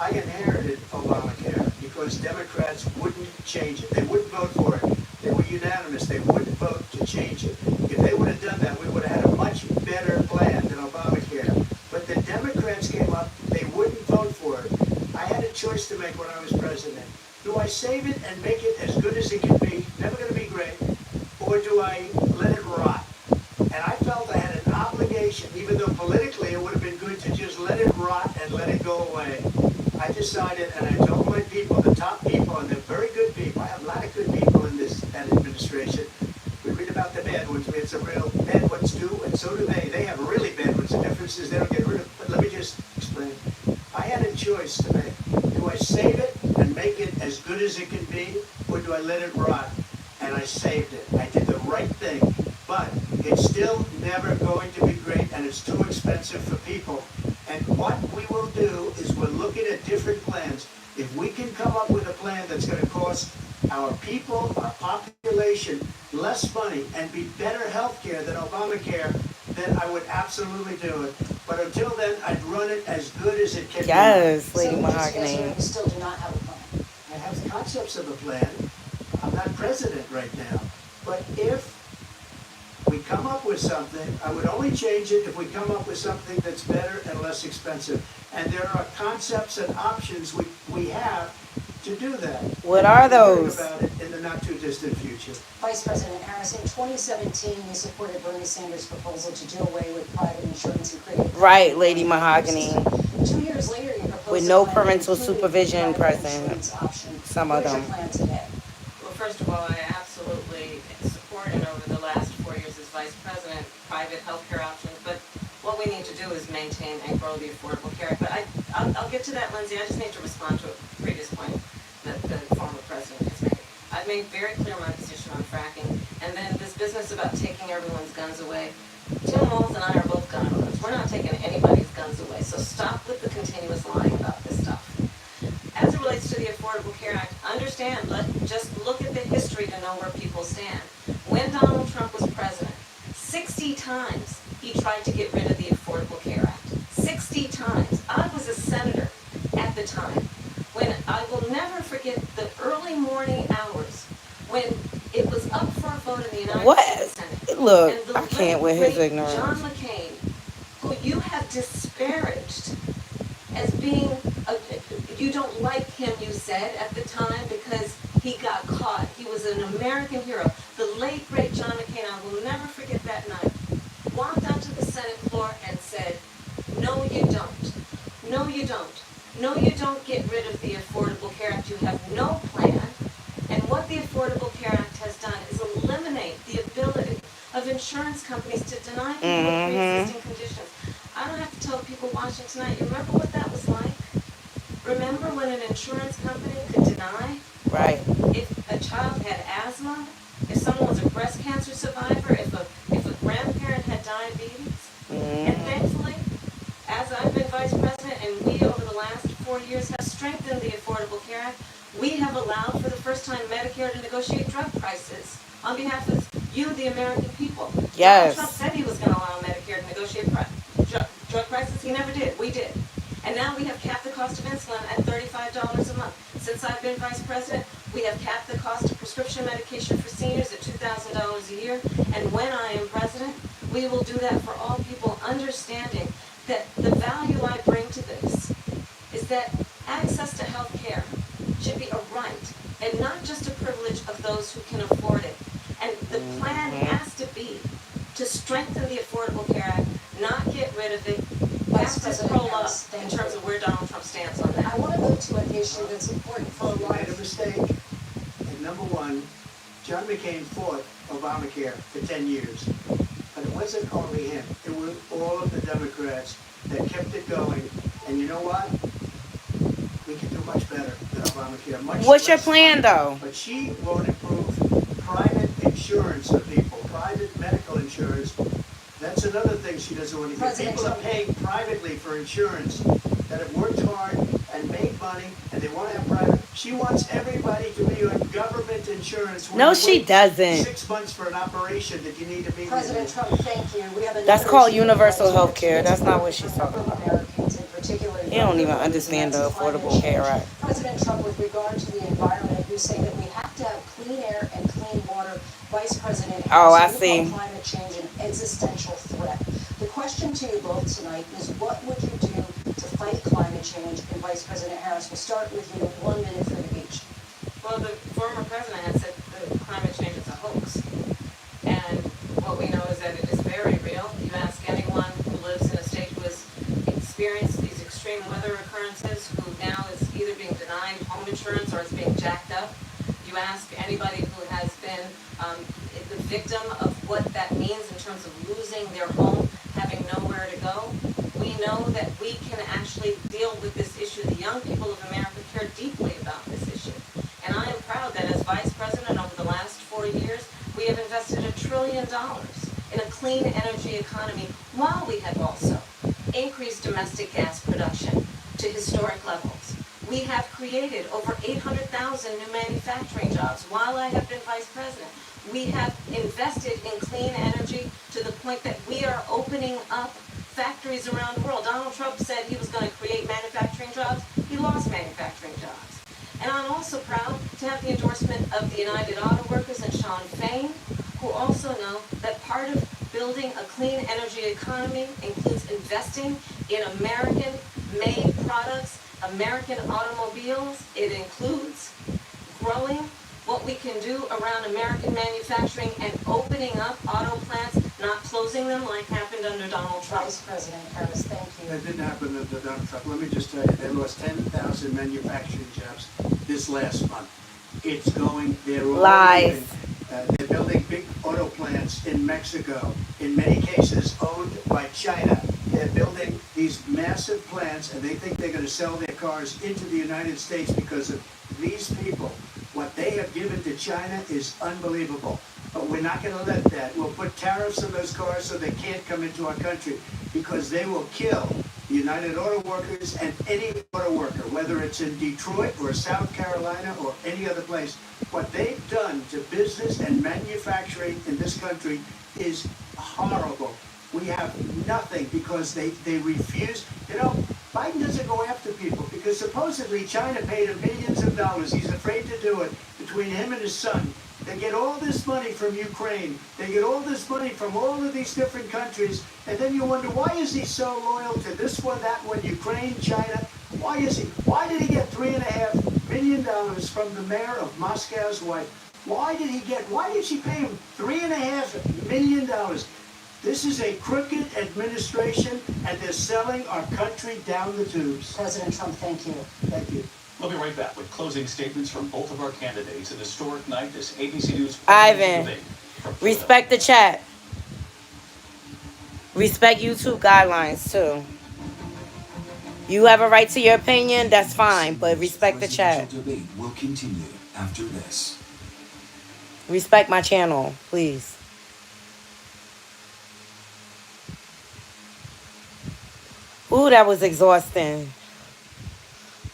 I inherited Obamacare because Democrats wouldn't change it. They wouldn't vote for it. They were unanimous. They wouldn't vote to change it. If they would have done that, we would have had a much better plan than Obamacare. But the Democrats came up, they wouldn't vote for it. I had a choice to make when I was president. Do I save it and make it as good as it can be, never going to be great, or do I let it rot? And I felt I had an obligation, even though politically it would have been good to just let it rot and let it go away. I decided, and I told my people, the top people, and they're very good people. I have a lot of good people in this administration. We read about the bad ones. We had some real bad ones too, and so do they. They have really bad ones. The difference is they don't get rid of. But let me just explain. I had a choice to make. Do I save it and make it as good as as it can be, or do I let it rot? And I saved it. I did the right thing. But it's still never going to be great, and it's too expensive for people. And what we will do is we're looking at different plans. If we can come up with a plan that's going to cost our people, our population, less money and be better health care than Obamacare, then I would absolutely do it. But until then, I'd run it as good as it can be. Yes, Lady So Mahogany. you still do not have a plan. I have concepts of a plan. I'm not president right now. But if we come up with something, I would only change it if we come up with something that's better and less expensive. And there are concepts and options we have to do that. What are We'll hear those? about it in the not too distant future. Vice President Harris, in 2017, you supported Bernie Sanders' proposal to do away with private insurance and create a Right, Lady Mahogany. 2 years later, you proposed With no a plan parental including supervision private present. insurance option. Some of What is them. your plan today? Well, first of all, I absolutely support, and over the last 4 years as vice president, private healthcare options. But what we need to do is maintain and grow the Affordable Care Act. But I'll get to that, Lindsay. I just need to respond to a previous point that the former president has made. I've made very clear my position on fracking. And then this business about taking everyone's guns away. Tim Walz and I are both gun owners. We're not taking anybody's guns away. So stop with the continuous lying about this stuff. As it relates to the Affordable Care Act, understand, just look at the history to know where people stand. When Donald Trump was president, 60 times he tried to get rid of the Affordable Care Act. 60 times. I was a senator at the time. When I will never forget the early morning hours when it was up for a vote in the United What? States Senate. Look, And the I can't with his late ignorance. John McCain, who you have disparaged as being, you don't like him, you said at the time, because he got caught. He was an American hero. The late, great John McCain, I will never forget that night, walked onto the Senate floor and said, no, you don't. No, you don't. No, you don't get rid of the Affordable Care Act. You have no plan. And what the Affordable Care Act has done is eliminate the ability of insurance companies to deny people with pre-existing conditions. I don't have to tell people watching tonight, you remember what that was like? Remember when an insurance company could deny Right. if a child had asthma, if someone was a breast cancer survivor, if a grandparent had diabetes? And thankfully, as I've been vice president and we over the last 4 years have strengthened the Affordable Care Act, we have allowed for the first time Medicare to negotiate drug prices on behalf of you, the American people. Yes. Donald Trump said he was going to allow Medicare to negotiate drug prices. He never did. We did. And now we have capped the cost of insulin at $35 a month. Since I've been vice president, we have capped the cost of prescription medication for seniors at $2,000 a year. And when I am president, we will do that for all people, understanding that the value I bring to this is that access to health care should be a right and not just a privilege of those who can afford it. And the plan has to be to strengthen the Affordable Care Act, not get rid of it. Vice That's to President scroll up Harris, in thank terms you. of where Donald Trump stands on that. I want to go to an issue that's important for a You lot made a of mistake. And number one, John McCain fought Obamacare for 10 years. But it wasn't only him. It was all of the Democrats that kept it going. And you know what? We can do much better than Obamacare. Much What's your less plan, money. though? But she won't improve private insurance for people, private medical insurance. That's another thing she doesn't want to do. President People are Trump. paying privately for insurance that have worked hard and made money, and they want to have private. She wants everybody to be on government insurance. when No, you she wait doesn't. 6 months for an operation that you need to be. President Trump, thank you. We have another That's called issue universal that I'd like health to care. get to That's not what she's talking for about. Americans in particular. You don't even understand the Affordable Care Act. President Trump, with regard to the environment, you say that we have to have clean air and clean water. Vice President Oh, I Harris, you see. call climate change an existential threat. The question to you both tonight is, what would you do to fight climate change? And Vice President Harris, we'll start with you. 1 minute for you each. Well, the former president had said that climate change is a hoax. And what we know is that it is very real. You ask anyone who lives in a state who has experienced these extreme weather occurrences, who now is either being denied home insurance or is being jacked up. You ask anybody who has been the victim of what that means in terms of losing their home, having nowhere to go. We know that we can actually deal with this issue. The young people of America care deeply about this issue. And I trillion in a clean energy economy, while we have also increased domestic gas production to historic levels. We have created over 800,000 new manufacturing jobs while I have been vice president. We have invested in clean energy to the point that we are opening up factories around the world. Donald Trump said he was going to create manufacturing jobs. He lost manufacturing jobs. And I'm also proud to have the endorsement of the United Auto Workers and Sean Fain, who also know that part of building a clean energy economy includes investing in American-made products, American automobiles. It includes growing what we can do around American manufacturing and opening up auto plants, not closing them like happened under Donald Trump. Vice President Harris, thank you. That didn't happen under Donald Trump. Let me just tell you, they lost 10,000 manufacturing jobs this last month. It's going, they're Lies. They're building big auto plants in Mexico, in many cases owned by China. They're building these massive plants, and they think they're going to sell their cars into the United States because of these people. What they have given to China is unbelievable. But we're not going to let that. We'll put tariffs on those cars so they can't come into our country, because they will kill the United Auto Workers and any auto worker, whether it's in Detroit or South Carolina or any other place. What they've done to business and manufacturing in this country is horrible. We have nothing because they refuse. You know, Biden doesn't go after people because supposedly China paid him billions of dollars. He's afraid to do it. Between him and his son, they get all this money from Ukraine. They get all this money from all of these different countries. And then you wonder, why is he so loyal to this one, that one, Ukraine, China? Why is he? Why did he get $3.5 million from the mayor of Moscow's wife? Why did she pay him $3.5 million? This is a crooked administration, and they're selling our country down the tubes. President Trump, thank you. Thank you. We'll be right back with closing statements from both of our candidates. An historic night, this ABC News Ivan, debate from respect the chat. Respect YouTube guidelines, too. You have a right to your opinion, that's fine, but respect the chat. Debate will continue after this. Respect my channel, please. Ooh, that was exhausting.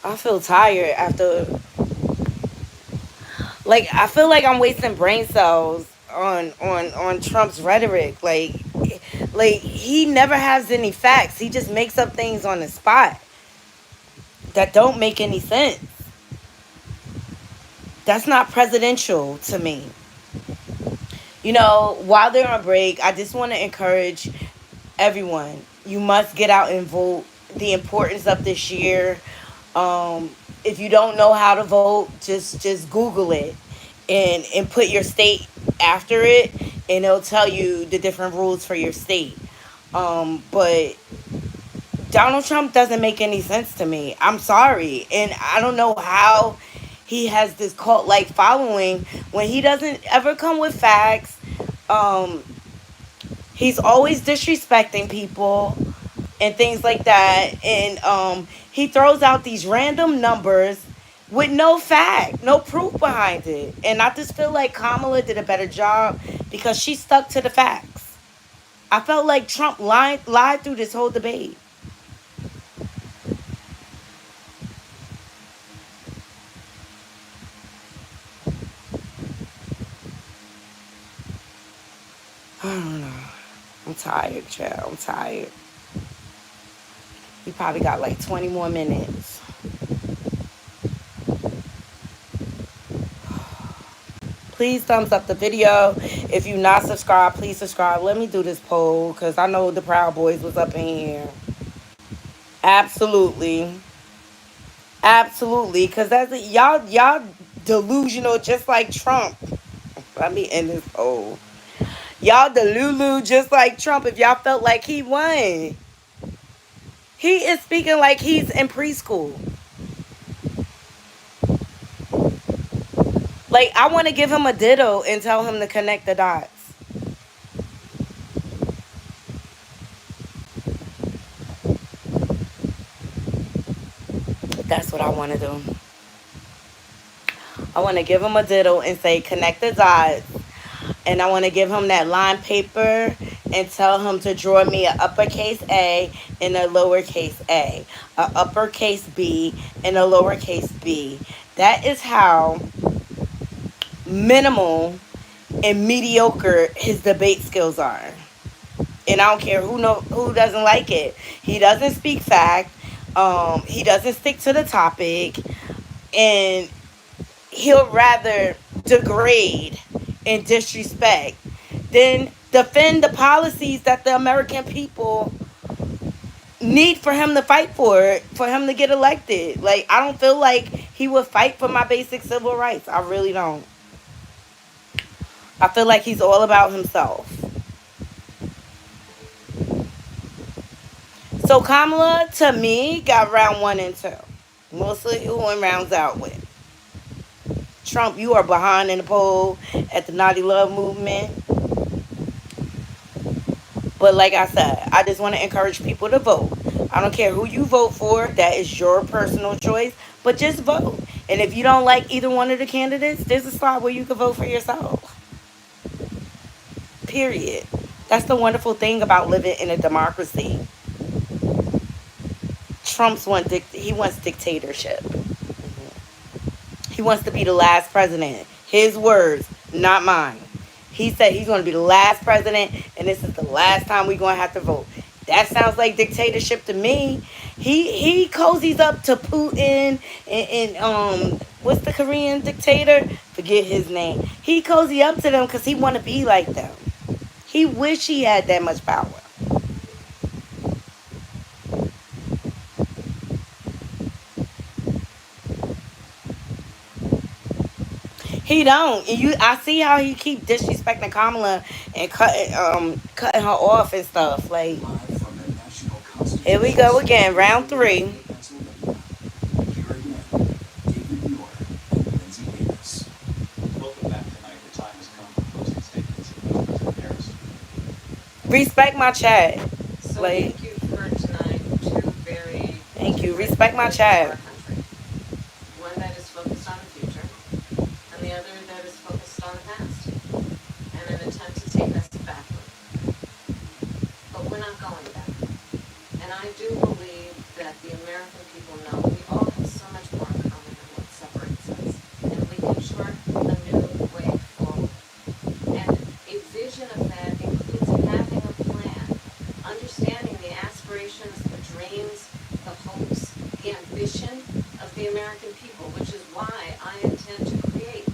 I feel tired after. Like, I feel like I'm wasting brain cells on Trump's rhetoric. Like he never has any facts. He just makes up things on the spot that don't make any sense. That's not presidential to me. You know, while they're on break, I just want to encourage everyone. You must get out and vote. The importance of this year. If you don't know how to vote, just Google it and put your state after it, and it'll tell you the different rules for your state. But Donald Trump doesn't make any sense to me. I'm sorry. And I don't know how he has this cult-like following when he doesn't ever come with facts. He's always disrespecting people and things like that. And he throws out these random numbers with no fact, no proof behind it. And I just feel like Kamala did a better job because she stuck to the facts. I felt like Trump lied through this whole debate. I don't know. I'm tired, child. I'm tired. We probably got like 20 more minutes. Please thumbs up the video. If you're not subscribed, please subscribe. Let me do this poll because I know the Proud Boys was up in here. Absolutely. Absolutely. Because that's y'all delusional just like Trump. Let me end this poll. Y'all delulu just like Trump if y'all felt like he won. He is speaking like he's in preschool. Like, I want to give him a ditto and tell him to connect the dots. That's what I want to do. I want to give him a ditto and say, connect the dots. And I want to give him that line paper and tell him to draw me a uppercase A and a lowercase a uppercase B and a lowercase b. That is how minimal and mediocre his debate skills are. And I don't care who doesn't like it. He doesn't speak fact. He doesn't stick to the topic, and he'll rather degrade and disrespect than defend the policies that the American people need for him to fight for him to get elected. Like, I don't feel like he would fight for my basic civil rights. I really don't. I feel like he's all about himself. So Kamala, to me, got round 1 and 2. We'll see who in rounds out with. Trump, you are behind in the poll at the Knotty Love movement. But like I said, I just want to encourage people to vote. I don't care who you vote for. That is your personal choice. But just vote. And if you don't like either one of the candidates, there's a spot where you can vote for yourself. Period. That's the wonderful thing about living in a democracy. He wants dictatorship. He wants to be the last president. His words, not mine. He said he's going to be the last president, and this is the last time we're going to have to vote. That sounds like dictatorship to me. He cozies up to Putin and what's the Korean dictator? Forget his name. He cozy up to them because he want to be like them. He wish he had that much power. He don't. I see how he keep disrespecting Kamala and cutting her off and stuff. Like, Live from the National Constitution here we go again, round 3. Pennsylvania. Here again, David Muir and Lindsay Davis. Welcome back tonight. The time has come for closing statements of Vice President Harris. Respect my chat. So Like, thank you for tonight. Two very thank you. Respect my chat. One that is focused on the future, and the other that is focused on the past, and an attempt to take us backward. But we're not going back. And I do believe that the American people know we all have so much more in common than what separates us, and we can chart a new way forward. And a vision of that includes having a plan, understanding the aspirations, the dreams, the hopes, the ambition of the American people, which is why I intend to create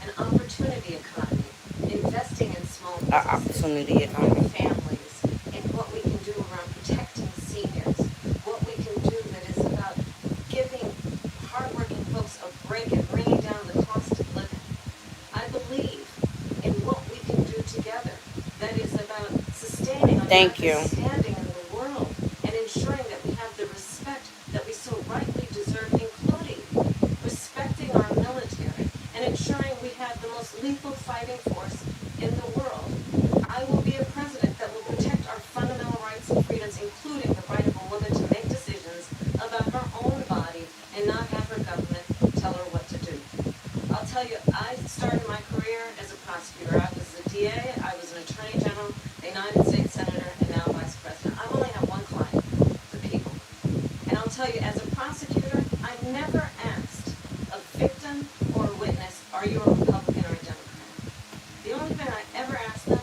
an opportunity economy, investing in small businesses, Opportunity economy. in families, in what we can do around protecting seniors, what we can do that is about giving hardworking folks a break and bringing down the cost of living. I believe in what we can do together that is about sustaining Thank you. America's standing in the world and ensuring that we have the respect that we so rightly deserve, including respecting our military and ensuring we have the most lethal fighting force in the world. I will be a president that will protect our fundamental rights and freedoms, including the right of a woman to make decisions about her own body and not have her government tell her what to do. I'll tell you, I started my career as a prosecutor. I was a DA, I was an attorney general, a United States senator, and now vice president. I've only had one client, the people. And I'll tell you, as a prosecutor, I never asked a victim or a witness, are you a Republican or a Democrat? The only thing I ever asked them,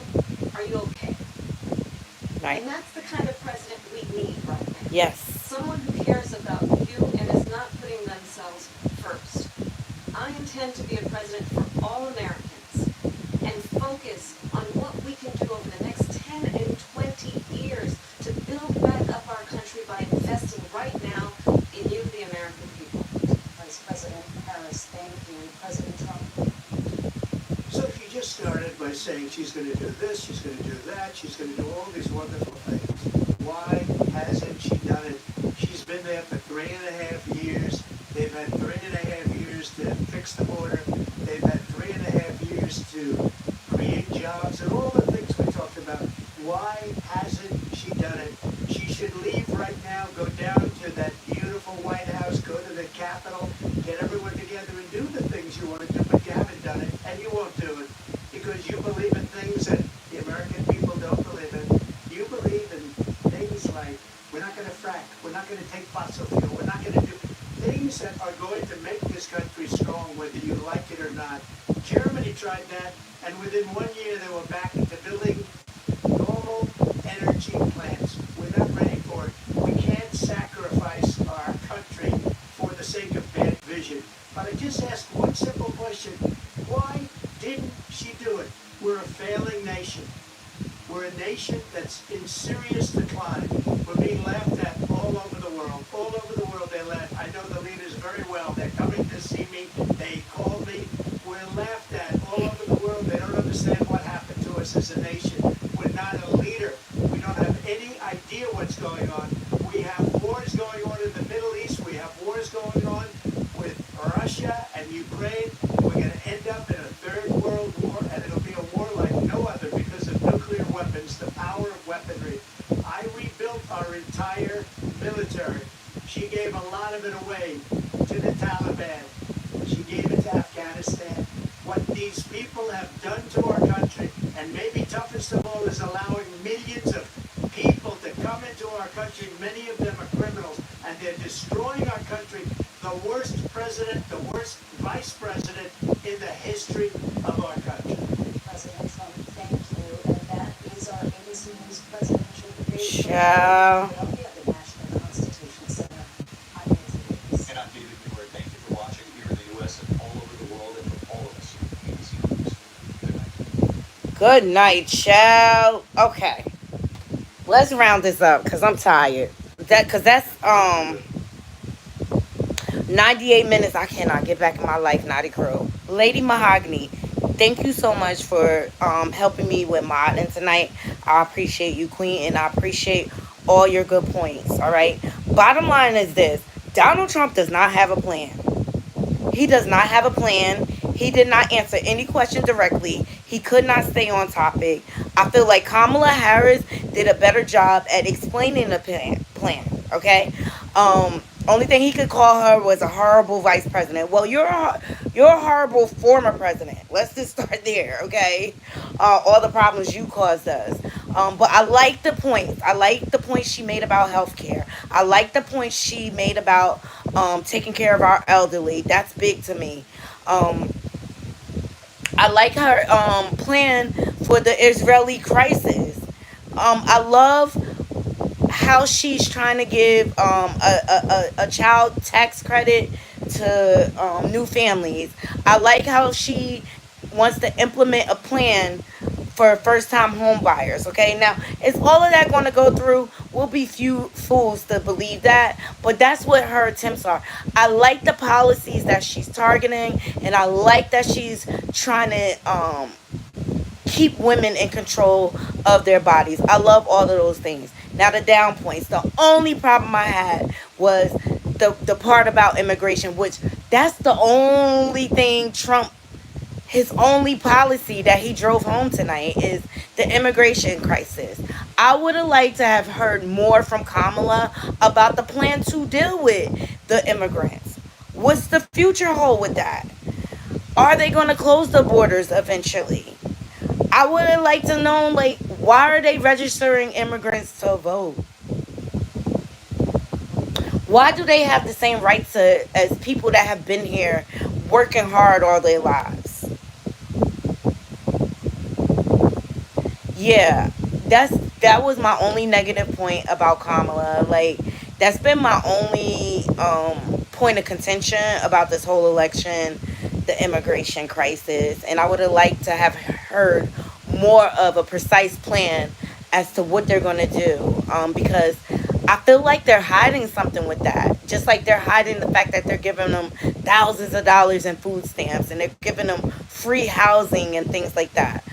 are you okay? Right. And that's the kind of president we need right now. Yes. Someone who cares about you and is not putting themselves first. I intend to be a president for all Americans and focus on what we can do over the next 10 and 20 years to build back up our country by investing right now in you, the American people. Vice President Harris, thank you. President Trump. So she just started by saying she's going to do this, she's going to do that, she's going to do all these wonderful things. Why hasn't she done it? She's been there for 3.5 years. They've had 3.5 years to fix the border. They've had 3.5 years to create jobs and all the things we talked about. Why hasn't she done it? She should leave right now, go down to that beautiful White House, go to the Capitol, get everyone together and do the things you want to do, but you haven't done it, and you won't do it because you believe in things Germany tried that, and within 1 year they were back into building normal energy plants. We're not ready for it. We can't sacrifice our country for the sake of bad vision. But I just ask one simple question. Why didn't she do it? We're a failing nation. We're a nation that's in serious decline. We're being laughed at all over the world. All over the world they laugh. I know the leaders very well. They're coming to see me. They called me. We're laughed at all over the world. They don't understand what happened to us as a nation. We're not a leader. We don't have any idea what's going on. We have wars going on in the Middle East. We have wars going on with Russia and Ukraine. We're going to end up in a third world war, and it'll be a war like no other because of nuclear weapons, the power of weaponry. I rebuilt our entire military. She gave a lot of it away to the Taliban. She gave it to Afghanistan. What these people have done to our country, and maybe toughest of all, is allowing millions of people to come into our country. Many of them are criminals, and they're destroying our country. The worst president, the worst vice president in the history of our country. President Trump, thank you. And that is our ABC News presidential debate. Ciao. Philadelphia at the National Constitution Center. I'm Nancy Davis. And I'm David Muir. Thank you for watching here in the U.S. and all over the world, and from all of us here at ABC News. Good night. Good night, child. Okay, let's round this up because I'm tired. That's 98 minutes. I cannot get back in my life, Knotty Crew. Lady Mahogany, thank you so much for helping me with modding tonight. I appreciate you, Queen, and I appreciate all your good points. All right. Bottom line is this: Donald Trump does not have a plan. He does not have a plan. He did not answer any question directly. He could not stay on topic. I feel like Kamala Harris did a better job at explaining the plan. Okay. Only thing he could call her was a horrible vice president. Well, you're a horrible former president. Let's just start there, okay? All the problems you caused us. But I like the points. I like the point she made about healthcare. I like the point she made about taking care of our elderly. That's big to me. I like her plan for the Israeli crisis. I love how she's trying to give a child tax credit to new families. I like how she wants to implement a plan for first-time home buyers. Okay, now is all of that going to go through? We'll be few fools to believe that, but that's what her attempts are. I like the policies that she's targeting, and I like that she's trying to keep women in control of their bodies. I love all of those things. Now the down points. The only problem I had was the part about immigration, which that's the only thing Trump, his only policy that he drove home tonight is the immigration crisis. I would have liked to have heard more from Kamala about the plan to deal with the immigrants. What's the future hold with that? Are they going to close the borders eventually? I would have liked to know, like, why are they registering immigrants to vote? Why do they have the same rights as people that have been here working hard all their lives? Yeah, that was my only negative point about Kamala. Like, that's been my only point of contention about this whole election, the immigration crisis. And I would have liked to have heard more of a precise plan as to what they're going to do, because I feel like they're hiding something with that. Just like they're hiding the fact that they're giving them thousands of dollars in food stamps and they're giving them free housing and things like that.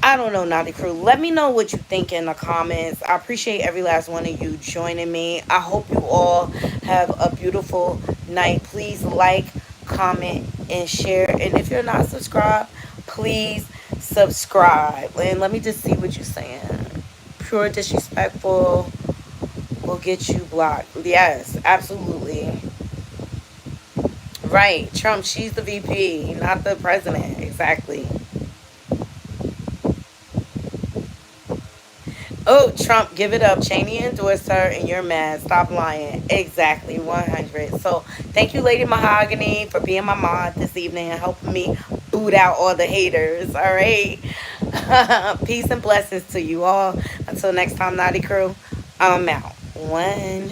I don't know, Naughty Crew. Let me know what you think in the comments. I appreciate every last one of you joining me. I hope you all have a beautiful night. Please like, comment, and share. And if you're not subscribed, please subscribe. And let me just see what you're saying. Pure disrespectful will get you blocked. Yes, absolutely. Right. Trump, she's the VP, not the president. Exactly. Oh, Trump, give it up. Cheney endorsed her, and you're mad. Stop lying. Exactly, 100. So, thank you, Lady Mahogany, for being my mod this evening and helping me boot out all the haters. All right. Peace and blessings to you all. Until next time, Naughty Crew, I'm out. One.